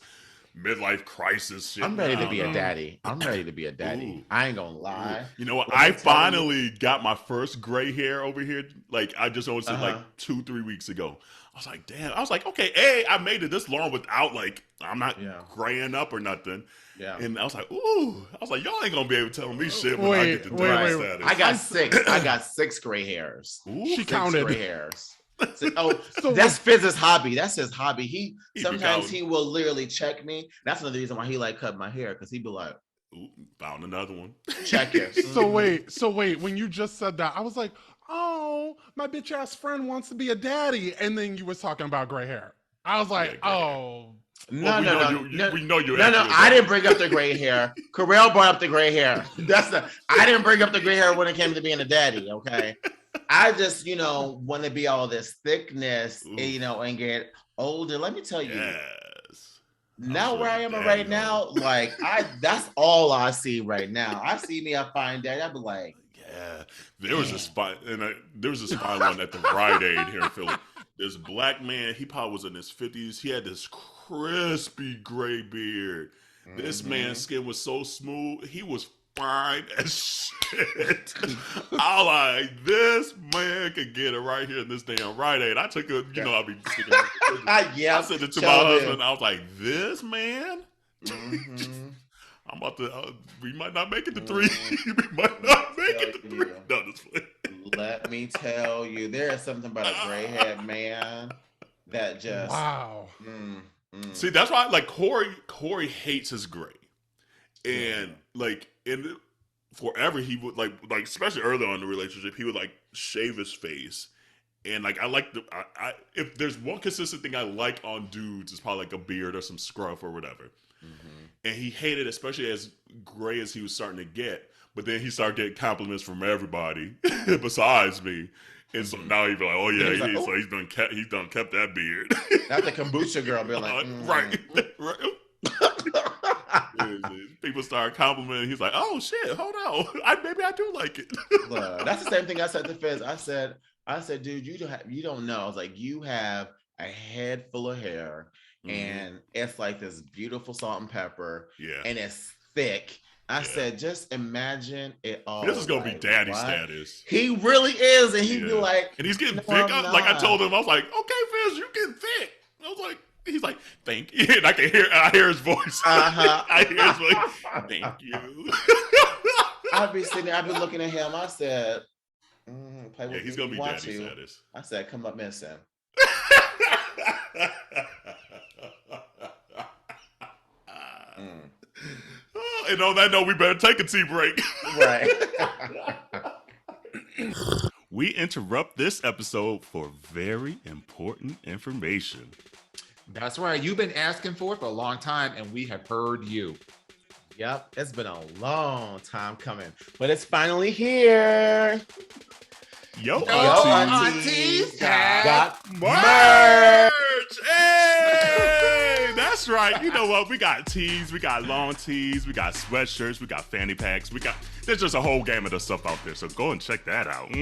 midlife crisis shit. I'm ready to be a daddy. Ooh. I ain't gonna lie. You know what? I finally got my first gray hair over here. Like, I just noticed it like 2-3 weeks ago. I was like, damn. I was like, okay, I made it this long without, like, I'm not graying up or nothing. Yeah. And I was like, ooh. I was like, y'all ain't gonna be able to tell me shit when I get to daddy status. I got six gray hairs. Ooh, she six counted. gray hairs. So, So that's Fizz's hobby. That's his hobby. He Sometimes he will literally check me. That's another reason why he like cut my hair, because he'd be like, ooh, found another one. check it. So wait, when you just said that, I was like, oh, my bitch ass friend wants to be a daddy. And then you was talking about gray hair. I was like, No. We know you. No. I didn't bring up the gray hair. Kerel brought up the gray hair. I didn't bring up the gray hair when it came to being a daddy. Okay, I just want to be all this thickness, and get older. Let me tell you. Yes. Now where I am right now, like that's all I see right now. I see me a fine daddy. I'd be like, yeah. There was a spot, there was a spot one at the Rite Aid here in Philly. This black man, he probably was in his 50s. He had this crispy gray beard. This man's skin was so smooth. He was fine as shit. I was like, this man could get it right here in this damn Rite Aid. I took a, I'll be sticking yeah. I sent it to my husband. I was like, this man? I'm about to, we might not make it to 3. We might not make it to 3. No, let me tell you, there is something about a gray-haired man that just wow. See, that's why like Corey hates his gray. And forever he would like especially early on in the relationship, he would like shave his face. And like I like if there's one consistent thing I like on dudes, it's probably like a beard or some scruff or whatever. And he hated, especially as gray as he was starting to get. But then he started getting compliments from everybody besides me. And so now he'd be like, oh yeah, so he's done kept that beard. That's the kombucha girl be like, right. People start complimenting. He's like, oh shit, hold on. Maybe I do like it. That's the same thing I said to Fizz. I said, dude, you don't know. I was like, you have a head full of hair. And it's like this beautiful salt and pepper. Yeah. And it's thick. I said, just imagine it all. This is gonna be daddy status. He really is, and he'd be like, and he's getting thick. Like I told him, I was like, okay, Fizz, you getting thick. I was like, he's like, thank you. And I hear his voice. I hear his voice. Thank you. I'd be looking at him. I said, play with he's gonna be daddy status. I said, come up missing. And on that note, we better take a tea break. Right. We interrupt this episode for very important information. That's right. You've been asking for it for a long time, and we have heard you. Yep. It's been a long time coming, but it's finally here. Yo Aunteas got merch! Hey! That's right. You know what? We got tees, we got long tees, we got sweatshirts, we got fanny packs, there's just a whole gamut of stuff out there. So go and check that out.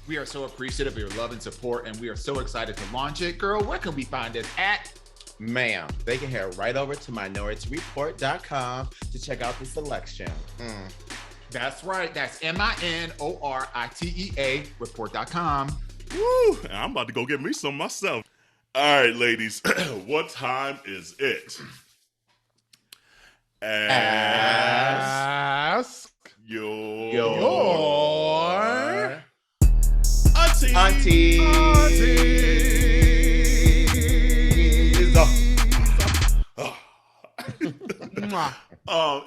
We are so appreciative of your love and support, and we are so excited to launch it. Girl, where can we find it at? Ma'am, they can head right over to minorityReport.com to check out the selection. That's right. That's MINORITEA report.com. Woo! I'm about to go get me some myself. All right, ladies. What time is it? Ask your auntie.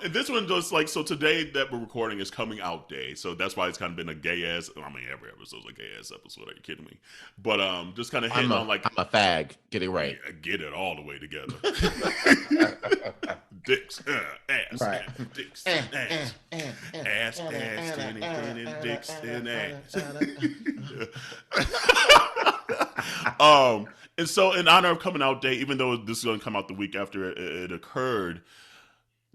And this one just like, so today that we're recording is coming out day, so that's why it's kind of been a gay ass. I mean, every episode's a gay ass episode. Are you kidding me? But just kind of hitting on like, I'm a fag. Get it right. Get it all the way together. Dicks, ass, right. Dicks, ass, ass, skinny, dicks, and ass. And so in honor of coming out day, even though this is going to come out the week after it occurred,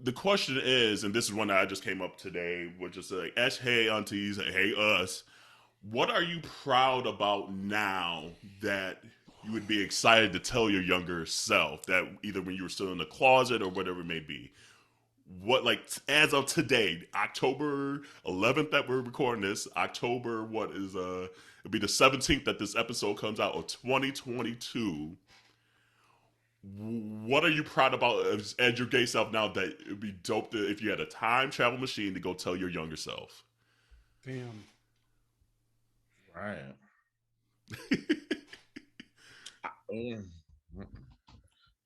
the question is, and this is one that I just came up today, which is like, hey aunties, hey us, what are you proud about now that you would be excited to tell your younger self, that either when you were still in the closet or whatever it may be? What, like, as of today, October 11th that we're recording this, October, it'll be the 17th that this episode comes out of 2022. what are you proud about as your gay self now that it would be dope to, if you had a time travel machine to go tell your younger self? Damn. Right. Mm.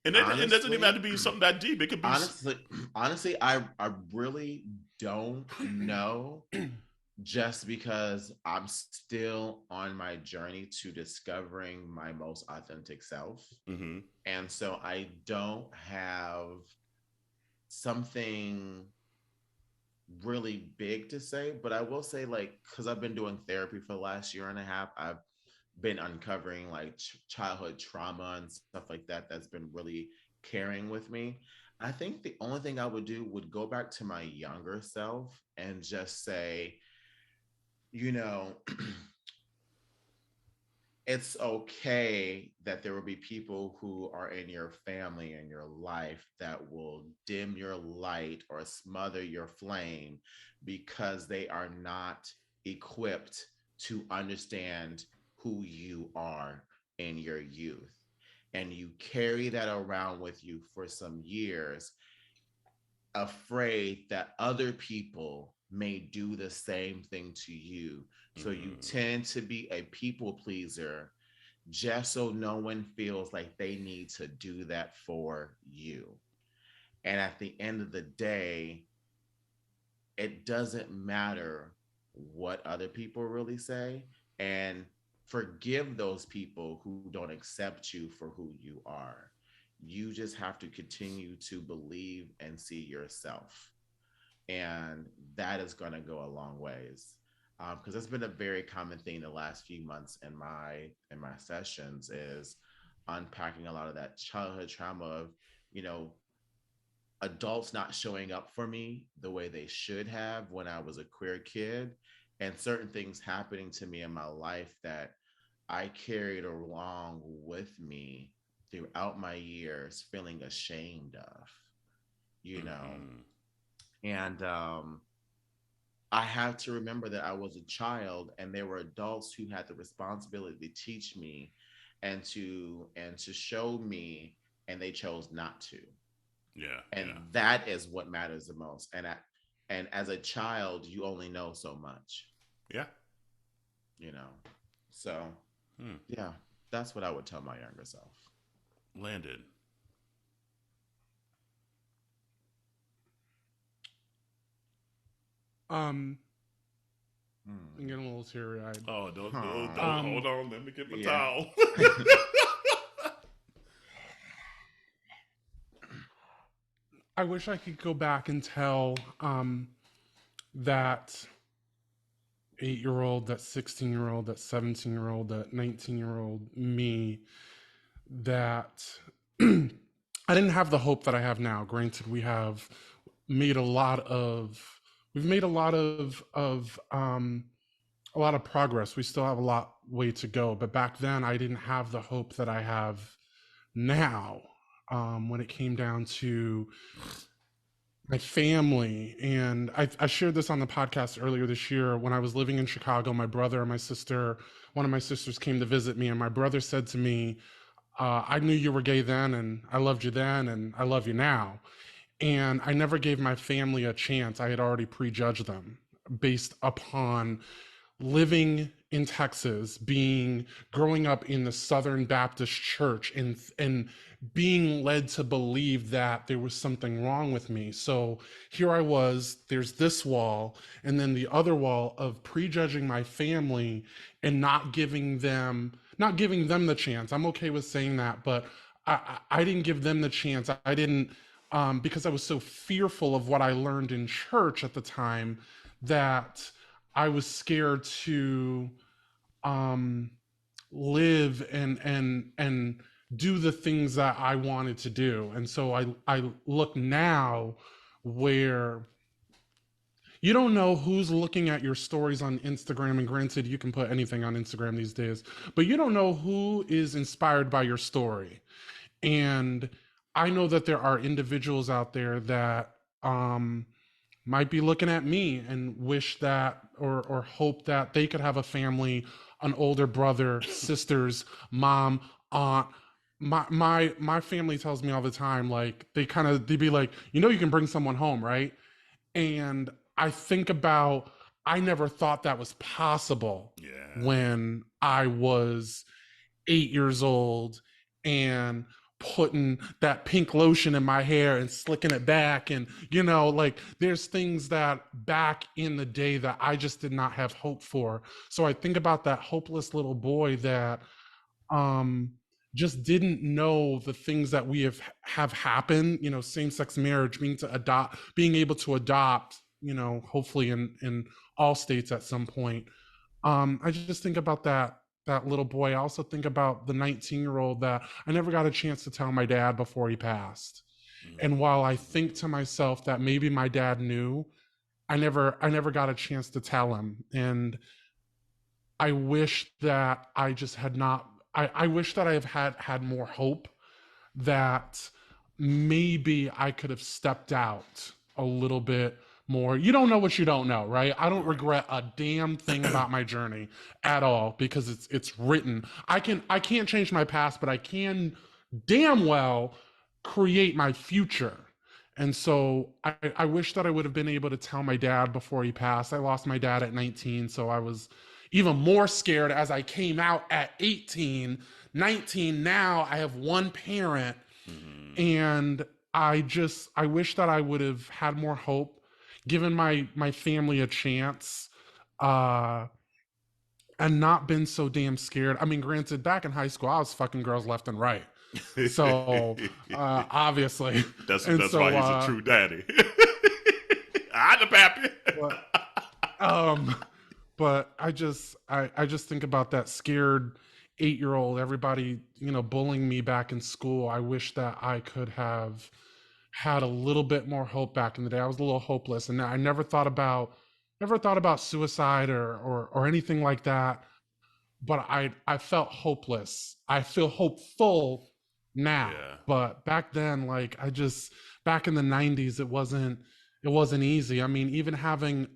It doesn't even have to Honestly, be something that deep. It could be. honestly, I really don't know, just because I'm still on my journey to discovering my most authentic self. Mm-hmm. And so I don't have something really big to say, but I will say, like, because I've been doing therapy for the last year and a half, I've been uncovering like childhood trauma and stuff like that that's been really carrying with me. I think the only thing I would do would go back to my younger self and just say, you know, it's okay that there will be people who are in your family and your life that will dim your light or smother your flame because they are not equipped to understand who you are in your youth. And you carry that around with you for some years, afraid that other people may do the same thing to you. So you Mm-hmm. tend to be a people pleaser just so no one feels like they need to do that for you. And at the end of the day, it doesn't matter what other people really say. And forgive those people who don't accept you for who you are. You just have to continue to believe and see yourself, and that is going to go a long ways, because that's been a very common thing the last few months in my sessions, is unpacking a lot of that childhood trauma of, you know, adults not showing up for me the way they should have when I was a queer kid, and certain things happening to me in my life that I carried along with me throughout my years, feeling ashamed of, you know. Mm-hmm. And I have to remember that I was a child and there were adults who had the responsibility to teach me and to show me, and they chose not to. Yeah, And yeah, that is what matters the most. And as a child, you only know so much, yeah. you know. So Hmm. yeah, that's what I would tell my younger self. Landed. Um, I'm Hmm. getting a little teary eyed. Oh, don't Oh, hold on. Let me get my yeah. towel. I wish I could go back and tell that 8-year old, that 16-year old, that 17-year old, that 19-year old me that I didn't have the hope that I have now. Granted, made a lot of we've made a lot of progress. We still have a lot way to go, but back then I didn't have the hope that I have now. When it came down to my family, and I shared this on the podcast earlier this year. When I was living in Chicago, my brother and my sister, one of my sisters came to visit me, and my brother said to me, I knew you were gay then, and I loved you then, and I love you now. And I never gave my family a chance. I had already prejudged them based upon living in Texas, growing up in the Southern Baptist Church, and being led to believe that there was something wrong with me. So here I was, there's this wall, and then the other wall of prejudging my family and not giving them the chance. I'm okay with saying that, but I didn't give them the chance. I didn't, because I was so fearful of what I learned in church at the time, that I was scared to um, live and do the things that I wanted to do. And so I look now where you don't know who's looking at your stories on Instagram. And granted, you can put anything on Instagram these days, but you don't know who is inspired by your story. And I know that there are individuals out there that might be looking at me and wish that, or hope that they could have a family, an older brother, sisters, mom, aunt, my family tells me all the time, like they'd be like, you can bring someone home, right? And I think about, I never thought that was possible Yeah. when I was 8 years old and putting that pink lotion in my hair and slicking it back. And, like there's things that back in the day that I just did not have hope for. So I think about that hopeless little boy that um just didn't know the things that we have happened, same-sex marriage, being able to adopt, hopefully in all states at some point. I just think about that little boy. I also think about the 19-year-old that I never got a chance to tell my dad before he passed. And while I think to myself that maybe my dad knew, I never got a chance to tell him. And I wish that I just had not. I wish that I have had more hope, that maybe I could have stepped out a little bit more. You don't know what you don't know, right? I don't regret a damn thing about my journey at all, because it's written. I can't change my past, but I can damn well create my future. And so I wish that I would have been able to tell my dad before he passed. I lost my dad at 19, so I was even more scared as I came out at 18, 19. Now I have one parent, and I wish that I would have had more hope, given my family a chance, and not been so damn scared. I mean, granted, back in high school, I was fucking girls left and right. So obviously, that's and why he's a true daddy. I'm the pappy. But I just think about that scared 8-year-old, everybody, bullying me back in school. I wish that I could have had a little bit more hope back in the day. I was a little hopeless, and I never thought about suicide or anything like that. But I felt hopeless. I feel hopeful now. Yeah. But back then, like back in the 90s, it wasn't easy. I mean, even having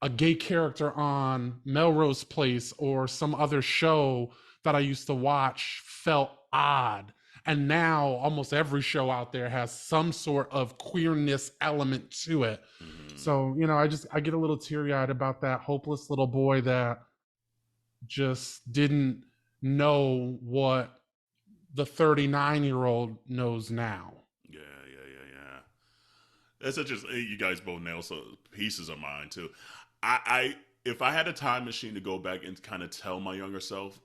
a gay character on Melrose Place or some other show that I used to watch felt odd. And now almost every show out there has some sort of queerness element to it. So, I get a little teary-eyed about that hopeless little boy that just didn't know what the 39-year-old knows now. Yeah. That's just, you guys both nailed some pieces of mine too. If I had a time machine to go back and kind of tell my younger self,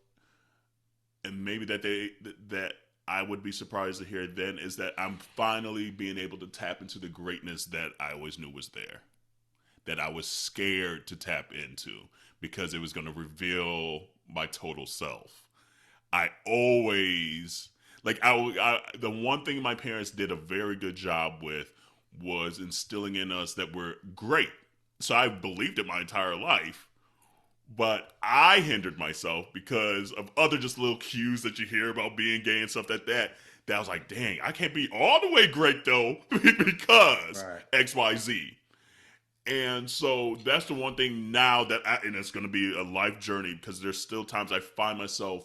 and maybe that I would be surprised to hear then, is that I'm finally being able to tap into the greatness that I always knew was there, that I was scared to tap into because it was going to reveal my total self. I always, the one thing my parents did a very good job with was instilling in us that we're great. So I believed it my entire life, but I hindered myself because of other just little cues that you hear about being gay and stuff like that. That I was like, dang, I can't be all the way great though because X, Y, Z. And so that's the one thing now and it's going to be a life journey, because there's still times I find myself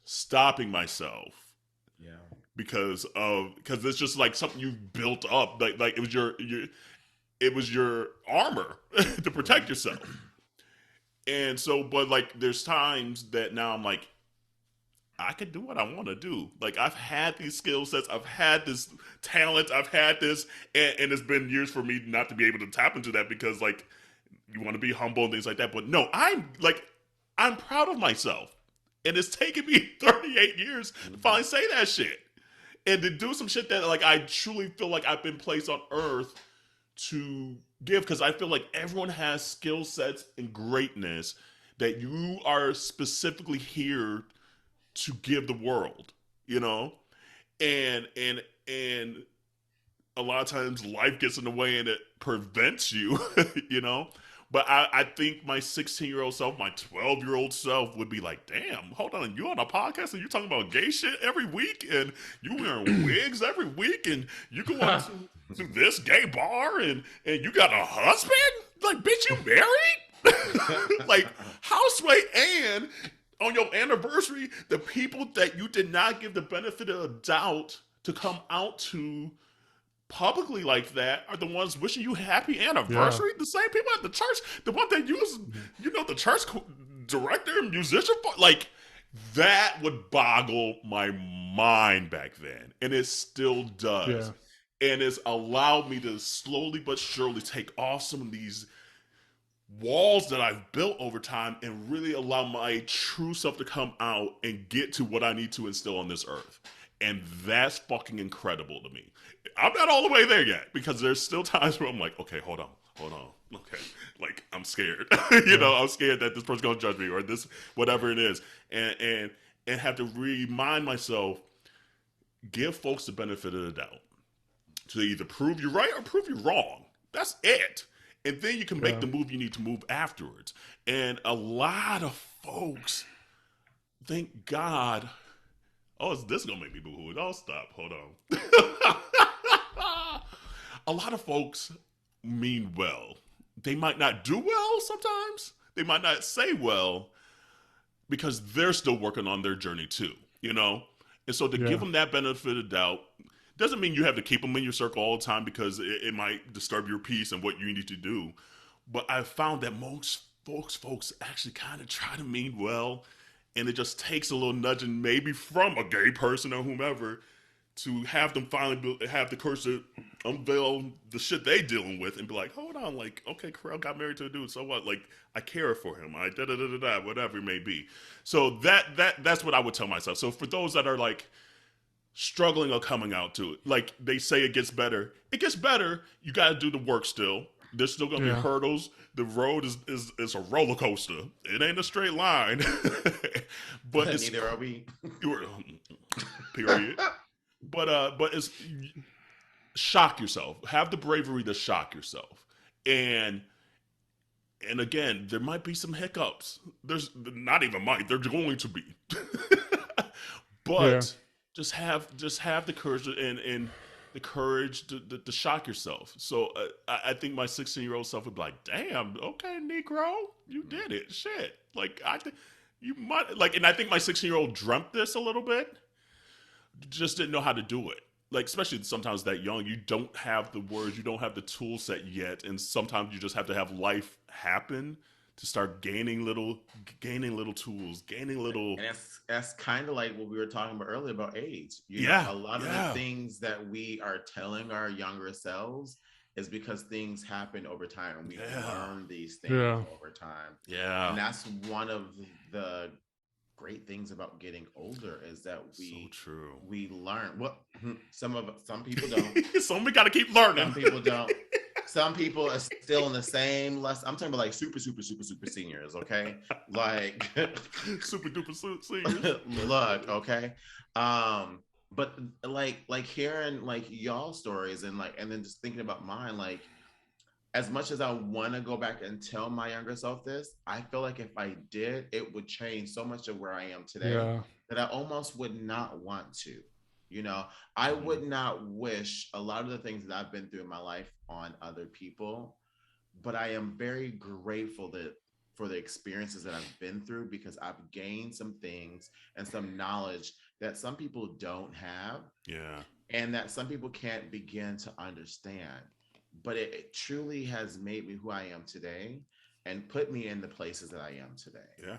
stopping myself. Yeah. Because it's just like something you've built up. Like it was your armor to protect yourself. And so, but like, there's times that now I'm like, I can do what I want to do. Like, I've had these skill sets, I've had this talent, I've had this, and it's been years for me not to be able to tap into that, because like, you want to be humble and things like that. But no, I'm proud of myself. And it's taken me 38 years to finally say that shit. And to do some shit that like I truly feel like I've been placed on earth to give, because I feel like everyone has skill sets and greatness that you are specifically here to give the world, and a lot of times life gets in the way and it prevents you, But I think my 16-year-old self, my 12-year-old self would be like, damn, hold on, you on a podcast and you talking about gay shit every week, and you wearing wigs every week, and you go on to this gay bar, and you got a husband? Like, bitch, you married? Like, houseway and on your anniversary, the people that you did not give the benefit of the doubt to come out to publicly like that are the ones wishing you happy anniversary. The same people at the church, the one that use, the church director and musician, like that would boggle my mind back then, and it still does. And it's allowed me to slowly but surely take off some of these walls that I've built over time and really allow my true self to come out and get to what I need to instill on this earth. And that's fucking incredible to me. I'm not all the way there yet because there's still times where I'm like, okay, hold on. Okay. Like, I'm scared. I'm scared that this person's going to judge me or this, whatever it is. And have to remind myself, give folks the benefit of the doubt to either prove you right or prove you wrong. That's it. And then you can make the move you need to move afterwards. And a lot of folks, thank God. Oh, is this going to make me boo-hoo? Oh, stop. Hold on. A lot of folks mean well. They might not do well sometimes. They might not say well because they're still working on their journey too, And so to give them that benefit of doubt doesn't mean you have to keep them in your circle all the time because it might disturb your peace and what you need to do. But I've found that most folks actually kind of try to mean well, and it just takes a little nudging maybe from a gay person or whomever to have them finally have the courage to unveil the shit they dealing with and be like, hold on, like, okay, Kerel got married to a dude, so what? Like, I care for him. I da-da-da-da-da, whatever it may be. So that's what I would tell myself. So for those that are like, struggling or coming out to it. Like they say it gets better. It gets better. You got to do the work still. There's still going to be hurdles. The road is a roller coaster. It ain't a straight line. But it's, neither are we. Period. But it's shock yourself. Have the bravery to shock yourself. And again, there might be some hiccups. There's not even might. There's going to be. But just have the courage and the courage to shock yourself. So I think my 16-year-old self would be like, "Damn, okay, Negro, you did it. Shit, like I think you might like." And I think my 16-year-old dreamt this a little bit, just didn't know how to do it. Like especially sometimes that young, you don't have the words, you don't have the tool set yet, and sometimes you just have to have life happen to start gaining little tools, gaining little. And that's kind of like what we were talking about earlier about age. A lot of the things that we are telling our younger selves is because things happen over time and we learn these things over time. Yeah. And that's one of the great things about getting older is that we learn. Well, some people don't. Some got to keep learning. Some people don't. Some people are still in the same lesson. I'm talking about like super seniors, okay? Like super duper seniors. Look, okay. But like hearing like y'all stories and then just thinking about mine, like as much as I want to go back and tell my younger self this, I feel like if I did, it would change so much of where I am today that I almost would not want to. I would not wish a lot of the things that I've been through in my life on other people, but I am very grateful for the experiences that I've been through because I've gained some things and some knowledge that some people don't have. Yeah. And that some people can't begin to understand. But it truly has made me who I am today and put me in the places that I am today. Yeah.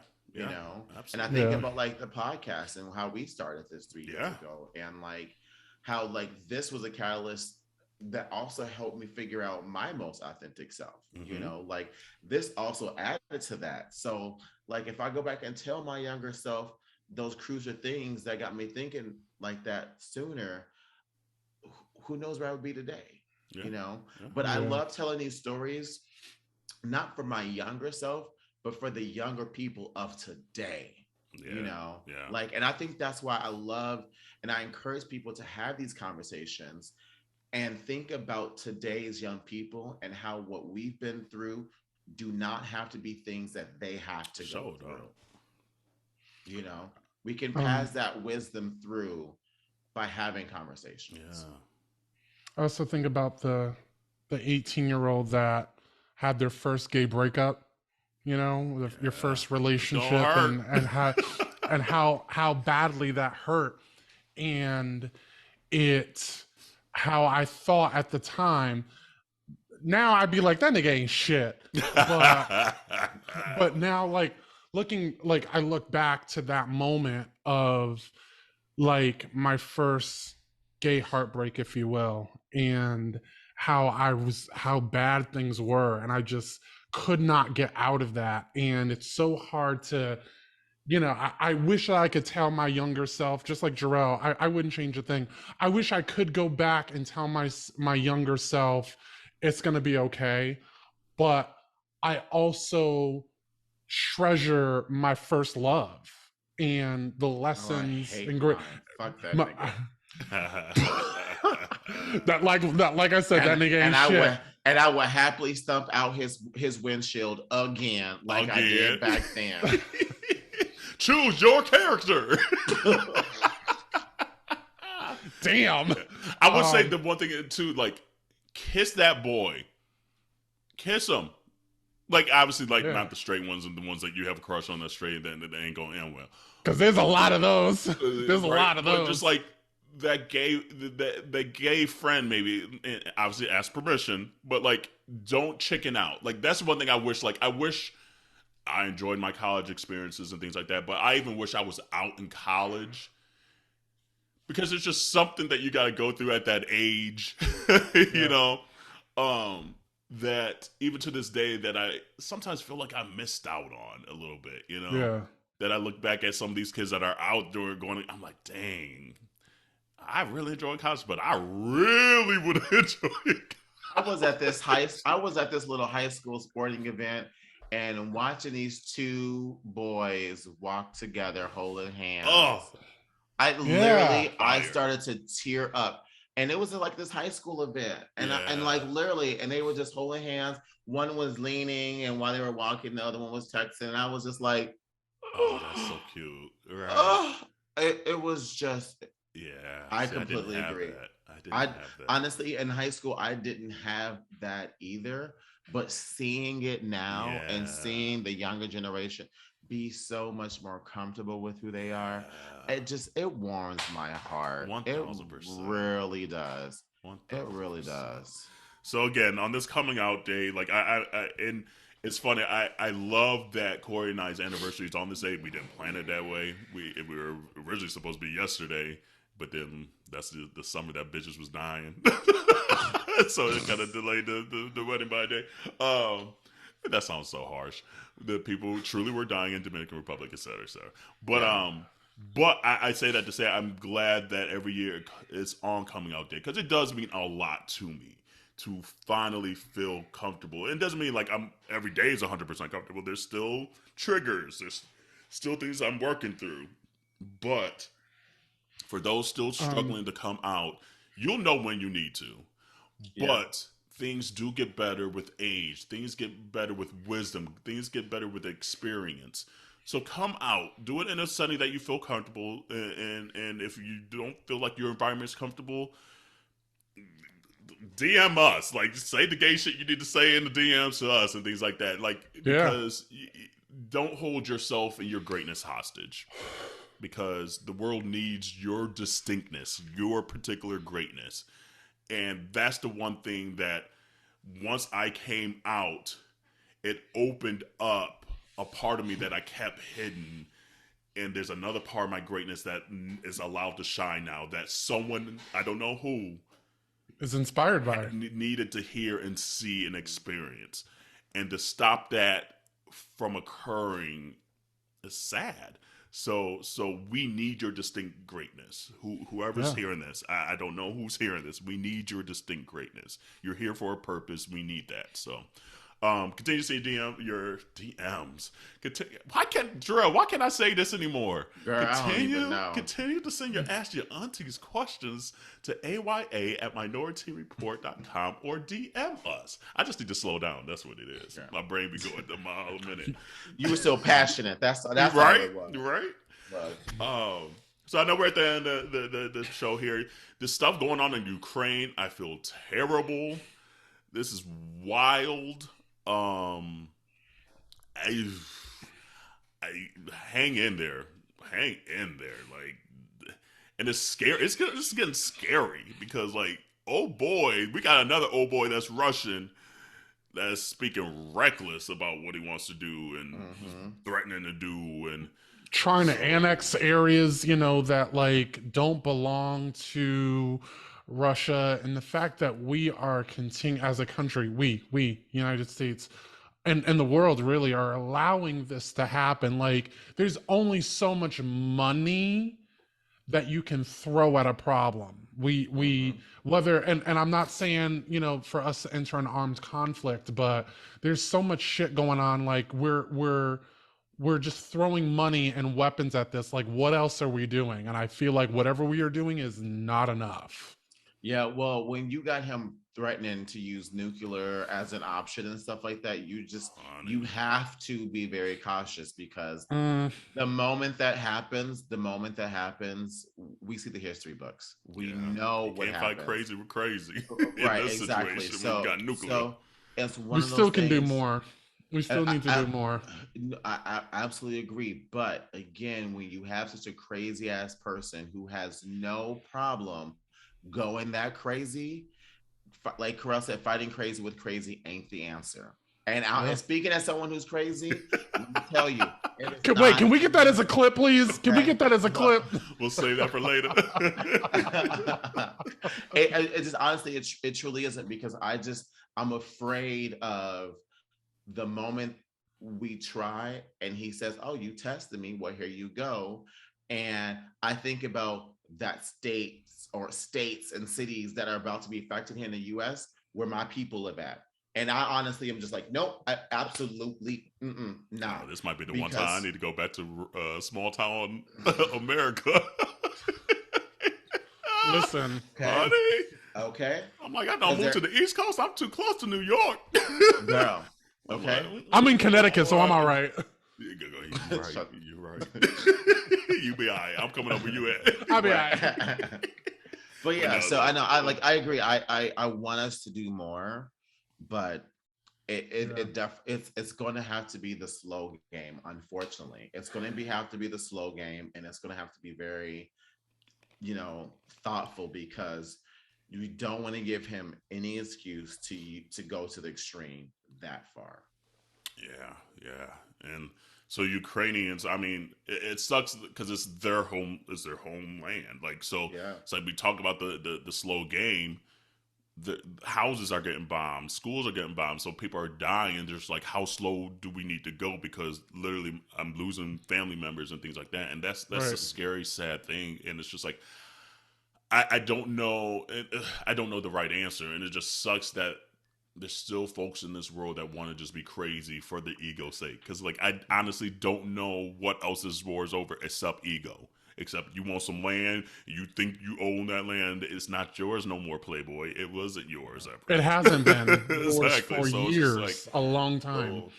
Absolutely. And I think about like the podcast and how we started this 3 years ago and like how like this was a catalyst that also helped me figure out my most authentic self. Like this also added to that. So like if I go back and tell my younger self those crucial things that got me thinking like that sooner, who knows where I would be today, But I love telling these stories, not for my younger self, but for the younger people of today, like, and I think that's why I love and I encourage people to have these conversations and think about today's young people and how what we've been through do not have to be things that they have to go through. We can pass that wisdom through by having conversations. I also think about the 18-year-old that had their first gay breakup, you know, your first Don't relationship, hurt. and how badly that hurt, and how I thought at the time. Now I'd be like, that nigga ain't shit, but now, like, I look back to that moment of like my first gay heartbreak, if you will, and how bad things were, and I just could not get out of that. And it's so hard to, I wish that I could tell my younger self, just like Jarrell, I wouldn't change a thing. I wish I could go back and tell my younger self it's gonna be okay. But I also treasure my first love and the lessons and great. Fuck that nigga. Like I said, that nigga ain't shit. I would happily stump out his windshield again, like I did back then. Choose your character. Damn. I would say the one thing too, like, kiss that boy. Kiss him. Like, obviously, like, not the straight ones and the ones that you have a crush on that's straight, then they ain't gonna end well. Because there's a lot of those. There's a lot of those. But just like that gay friend, maybe, obviously ask permission, but like, don't chicken out. Like, that's one thing I wish. Like, I wish I enjoyed my college experiences and things like that, but I even wish I was out in college, because it's just something that you got to go through at that age, you know, that even to this day that I sometimes feel like I missed out on a little bit, you know. Yeah. That I look back at some of these kids that are out there going, I'm like, dang, I really enjoyed college, but I really would have enjoyed. I was at this little high school sporting event, and watching these two boys walk together holding hands. Oh, I started to tear up. And it was like this high school event, and and they were just holding hands. One was leaning, and while they were walking, the other one was texting. And I was just like, "Oh, that's so cute!" Right? It was just, I completely agree. I didn't have that. Honestly, in high school, I didn't have that either. But seeing it now and seeing the younger generation be so much more comfortable with who they are, it warms my heart. 1000%. It really does. 1000%. It really does. So again, on this coming out day, like and it's funny, I love that Corey and I's anniversary is on this day. We didn't plan it that way. We were originally supposed to be yesterday, but then that's the summer that bitches was dying. So it kind of delayed the wedding by a day. That sounds so harsh. The people truly were dying in Dominican Republic, et cetera, et cetera. But I say that to say I'm glad that every year it's on coming out day, because it does mean a lot to me to finally feel comfortable. It doesn't mean like every day is 100% comfortable. There's still triggers. There's still things I'm working through. But for those still struggling to come out, you'll know when you need to. Yeah. But things do get better with age. Things get better with wisdom. Things get better with experience. So come out. Do it in a setting that you feel comfortable. And if you don't feel like your environment is comfortable, DM us. Like, say the gay shit you need to say in the DMs to us and things like that. Like, because don't hold yourself and your greatness hostage. Because the world needs your distinctness, your particular greatness. And that's the one thing that once I came out, it opened up a part of me that I kept hidden. And there's another part of my greatness that is allowed to shine now, that someone, I don't know who, is inspired by it, needed to hear and see and experience. And to stop that from occurring is sad. So we need your distinct greatness. Whoever's hearing this, I don't know who's hearing this. We need your distinct greatness. You're here for a purpose. We need that. So, continue to see your DMs. Why can't I say this anymore? Girl, I don't even know. Continue to send your Ask Your Aunties questions to aya@minoritetyreport.com or DM us. I just need to slow down. That's what it is. My brain be going a mile a minute. You were so passionate. That's right, how it was. Right. Right. So I know we're at the end of the show here. This stuff going on in Ukraine, I feel terrible. This is wild. I, hang in there, like, and it's scary. It's just getting scary because, like, oh boy, we got another oh boy that's Russian that's speaking reckless about what he wants to do and threatening to do and trying to annex areas, that like don't belong to Russia. And the fact that we are continuing as a country, we United States and the world really are allowing this to happen. Like there's only so much money that you can throw at a problem. We whether and I'm not saying, for us to enter an armed conflict, but there's so much shit going on. Like we're just throwing money and weapons at this. Like what else are we doing? And I feel like whatever we are doing is not enough. Yeah, well, when you got him threatening to use nuclear as an option and stuff like that, you have to be very cautious because the moment that happens, we see the history books. We know what happens. Fight crazy with crazy. Right, exactly. So, we got nuclear. So it's one we of those still can things, do more. We still need to do more. I absolutely agree. But again, when you have such a crazy ass person who has no problem going that crazy, like Kerel said, fighting crazy with crazy ain't the answer. And speaking as someone who's crazy, let me tell you. Can we get that as a clip, please? Can we get that as a clip? We'll save that for later. It just honestly, it truly isn't, because I'm afraid of the moment we try and he says, "Oh, you tested me. Well, here you go." And I think about that states and cities that are about to be affected here in the US where my people live at. And I honestly am just like, nope, I absolutely, nah. This might be the one time I need to go back to small town America. Listen, honey. Okay. I'm like, I don't move to the East Coast. I'm too close to New York. Girl. Okay. I'm in Connecticut, so I'm all right. You're right. You be all right. I'm coming up where you at. I'll be all right. But yeah, so I know, I agree. I want us to do more, but it's going to have to be the slow game. Unfortunately, it's going to have to be the slow game, and it's going to have to be very, thoughtful, because you don't want to give him any excuse to go to the extreme that far. Yeah, and so Ukrainians, I mean, it sucks because it's their homeland. Like, so it's like we talk about the slow game. The houses are getting bombed, schools are getting bombed, so people are dying, and there's like, how slow do we need to go? Because literally, I'm losing family members and things like that, and that's right. A scary, sad thing, and it's just like, I don't know, I don't know the right answer, and it just sucks that there's still folks in this world that want to just be crazy for the ego's sake. Because, like, I honestly don't know what else this war is over except ego. Except you want some land, you think you own that land, it's not yours no more, Playboy. It wasn't yours ever. It hasn't been exactly. for so years, like, a long time.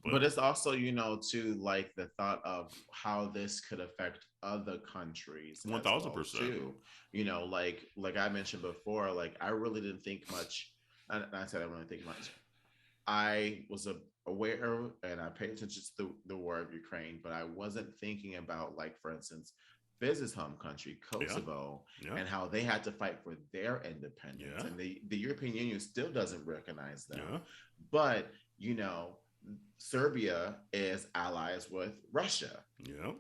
But it's also, too, like the thought of how this could affect other countries. 1,000%. Like I mentioned before, like I really didn't think much. I said I really didn't think much. I was aware and I paid attention to the war of Ukraine, but I wasn't thinking about, like, for instance, Fiz's home country, Kosovo, and how they had to fight for their independence. And the European Union still doesn't recognize them. But, Serbia is allies with Russia.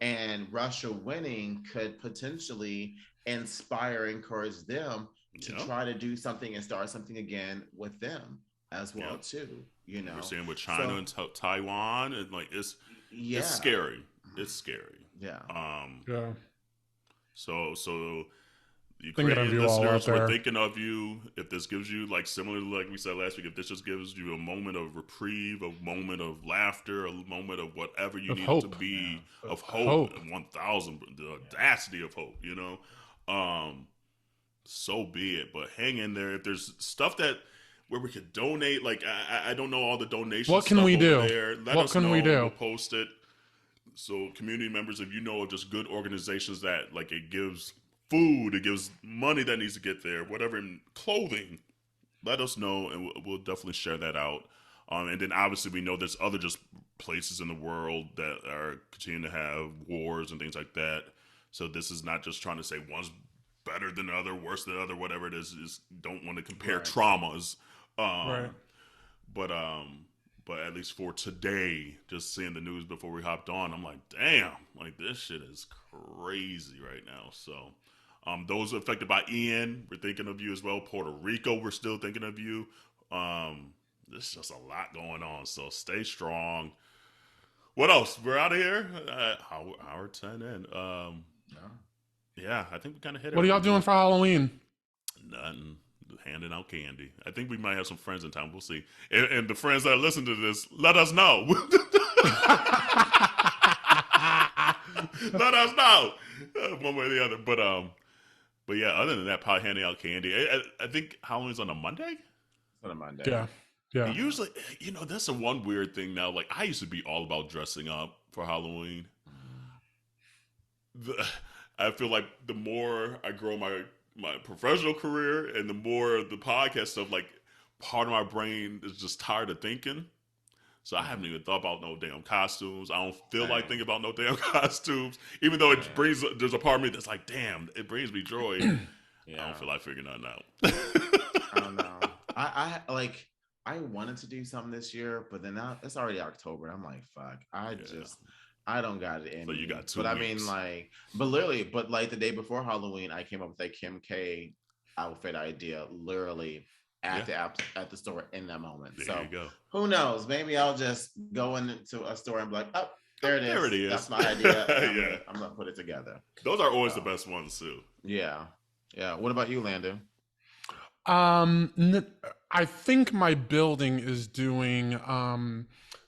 And Russia winning could potentially inspire, encourage them to try to do something and start something again with them as well, too. We're seeing with China and Taiwan, and like it's scary. It's scary. So Ukrainian listeners, we're thinking of you. If this gives you, like, similar to like we said last week, if this just gives you a moment of reprieve, a moment of laughter, a moment of whatever you need to be, of hope, 1,000, the audacity of hope, so be it. But hang in there. If there's stuff where we could donate, like I don't know all the donations. What can we do? Let us know. We'll post it. So community members, if you know of just good organizations that, like, it gives food, it gives money that needs to get there, whatever, clothing, let us know, and we'll definitely share that out. And then obviously we know there's other just places in the world that are continuing to have wars and things like that. So this is not just trying to say one's better than the other, worse than the other, whatever it is don't want to compare traumas. Right. But at least for today, just seeing the news before we hopped on, I'm like, damn, like this shit is crazy right now. So those affected by Ian, we're thinking of you as well. Puerto Rico, we're still thinking of you. There's just a lot going on, so stay strong. What else? We're out of here. Hour 10 in. Yeah, I think we kind of hit it. What are y'all doing for Halloween? Nothing. Handing out candy. I think we might have some friends in town. We'll see. And the friends that listen to this, let us know. Let us know. One way or the other. But yeah, other than that, probably handing out candy. I think Halloween's on a Monday? On a Monday. Yeah. Yeah. Usually, that's the one weird thing now. Like, I used to be all about dressing up for Halloween. I feel like the more I grow my professional career and the more the podcast stuff, like, part of my brain is just tired of thinking. So I haven't even thought about no damn costumes. I don't feel like thinking about no damn costumes. Even though there's a part of me that's like, damn, it brings me joy. I don't feel like figuring nothing out. I don't know. I wanted to do something this year, but then now it's already October. I'm like, fuck. I don't got it in. So you me. got 2 But weeks. I mean, like the day before Halloween, I came up with that Kim K outfit idea literally at the store in that moment. There you go. Who knows? Maybe I'll just go into a store and be like, oh, there it is. There it is. That's my idea. I'm gonna put it together. Those are always the best ones too. Yeah. What about you, Landon? I think my building is doing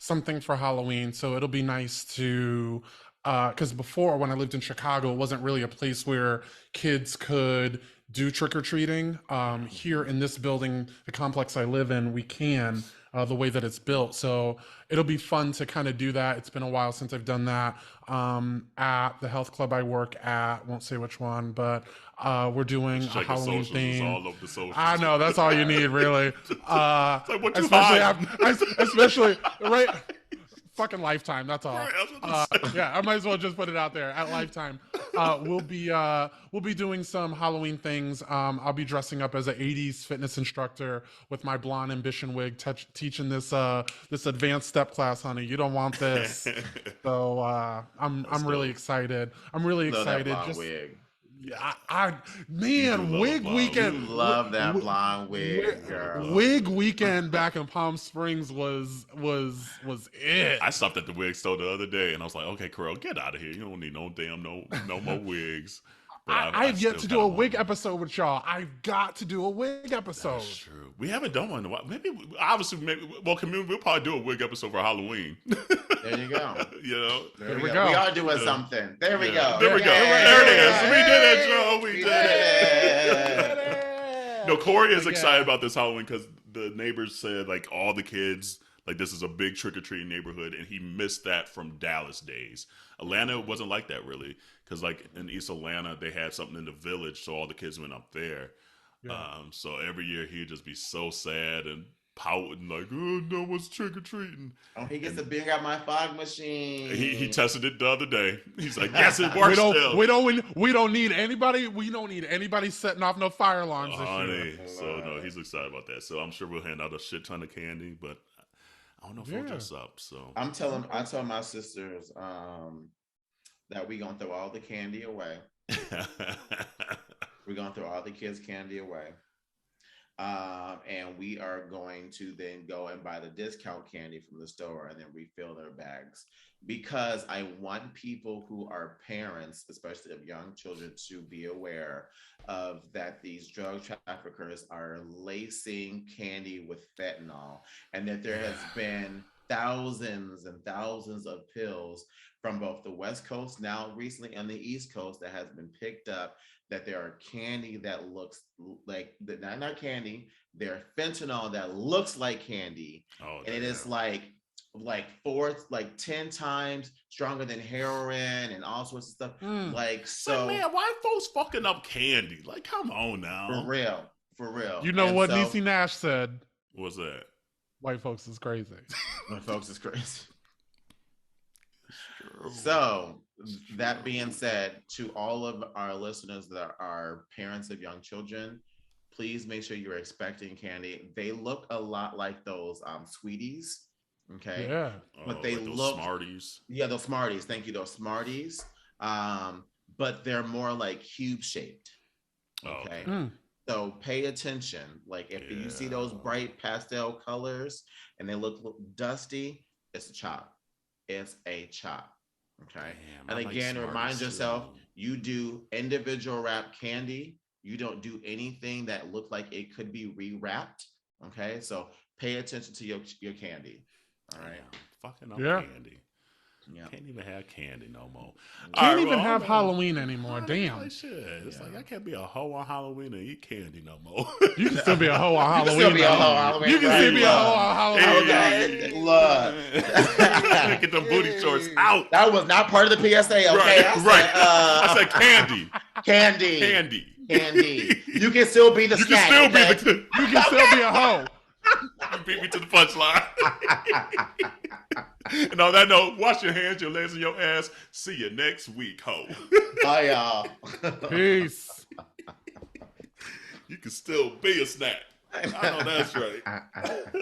something for Halloween, so it'll be nice to because before when I lived in Chicago, it wasn't really a place where kids could do trick-or-treating. Here in this building, the complex I live in, we can, the way that it's built. So it'll be fun to kind of do that. It's been a while since I've done that at the health club I work at. Won't say which one, but we're doing a Halloween thing. All over the socials. I know, that's all you need, really. Like what you hide. Especially, right? Fucking Lifetime, that's all. Right, Yeah, I might as well just put it out there at Lifetime. We'll be doing some Halloween things. I'll be dressing up as an 80s fitness instructor with my blonde ambition wig, teaching this advanced step class, honey. You don't want this. So I'm really excited. I'm really excited. That blonde wig. Wig weekend. You love that blonde wig, girl. Wig weekend back in Palm Springs was it. I stopped at the wig store the other day and I was like, okay, Kerel, get out of here. You don't need no more wigs. I've yet to do a wig episode with y'all. I've got to do a wig episode. That's true. We haven't done one in a while. We'll probably do a wig episode for Halloween. There you go. There we go. We are doing something. There we go. There we go. There it is. We did it, Joe. We did it. No, Corey is excited about this Halloween because the neighbors said like all the kids, like this is a big trick-or-treating neighborhood, and he missed that from Dallas days. Atlanta wasn't like that really, because like in East Atlanta they had something in the village, so all the kids went up there. So every year he'd just be so sad and pouting like, oh, no one's trick-or-treating. Oh, he gets to bring out my fog machine. He tested it the other day. He's like, yes, it works still. We don't need anybody setting off no fire alarms this year. So no, he's excited about that. So I'm sure we'll hand out a shit ton of candy, but I don't know if we'll dress up. So I tell my sisters that we gonna throw all the candy away. We're gonna throw all the kids' candy away. And we are going to then go and buy the discount candy from the store and then refill their bags, because I want people who are parents, especially of young children, to be aware of that these drug traffickers are lacing candy with fentanyl, and that there has been thousands and thousands of pills from both the West Coast, now recently on the East Coast, that has been picked up, that there are candy that looks like, not candy, they're fentanyl that looks like candy. And it is like 10 times stronger than heroin and all sorts of stuff. Like, so man, why folks fucking up candy? Like, come on now. For real. You know what Niecy Nash said? What's that? White folks is crazy. White folks is crazy. So that being said, to all of our listeners that are parents of young children, please make sure you're expecting candy. They look a lot like those Sweeties. Okay. Yeah. But they like those look Smarties. Yeah, those Smarties. Thank you, those Smarties. But they're more like cube shaped. Okay. So pay attention. Like if you see those bright pastel colors and they look dusty, it's a chop. It's a chop. Okay. Damn, and again, like remind yourself, too. you do individual wrap candy. You don't do anything that look like it could be rewrapped. Okay. So pay attention to your candy. All right. Fucking up candy. Yeah. Can't even have candy no more. Can't even have Halloween anymore. Damn. Like shit. It's like I can't be a hoe on Halloween and eat candy no more. You can still be a hoe on Halloween. You can still be a hoe on Halloween. You can still be a hoe on Halloween. Okay. Look. Get them booty shorts out. That was not part of the PSA. Okay. Right. I said candy. Candy. You can still be the snack. You can still be a hoe. You beat me to the punchline. And on that note, wash your hands, your legs, and your ass. See you next week, ho. Bye, y'all. Peace. You can still be a snack. I know that's right.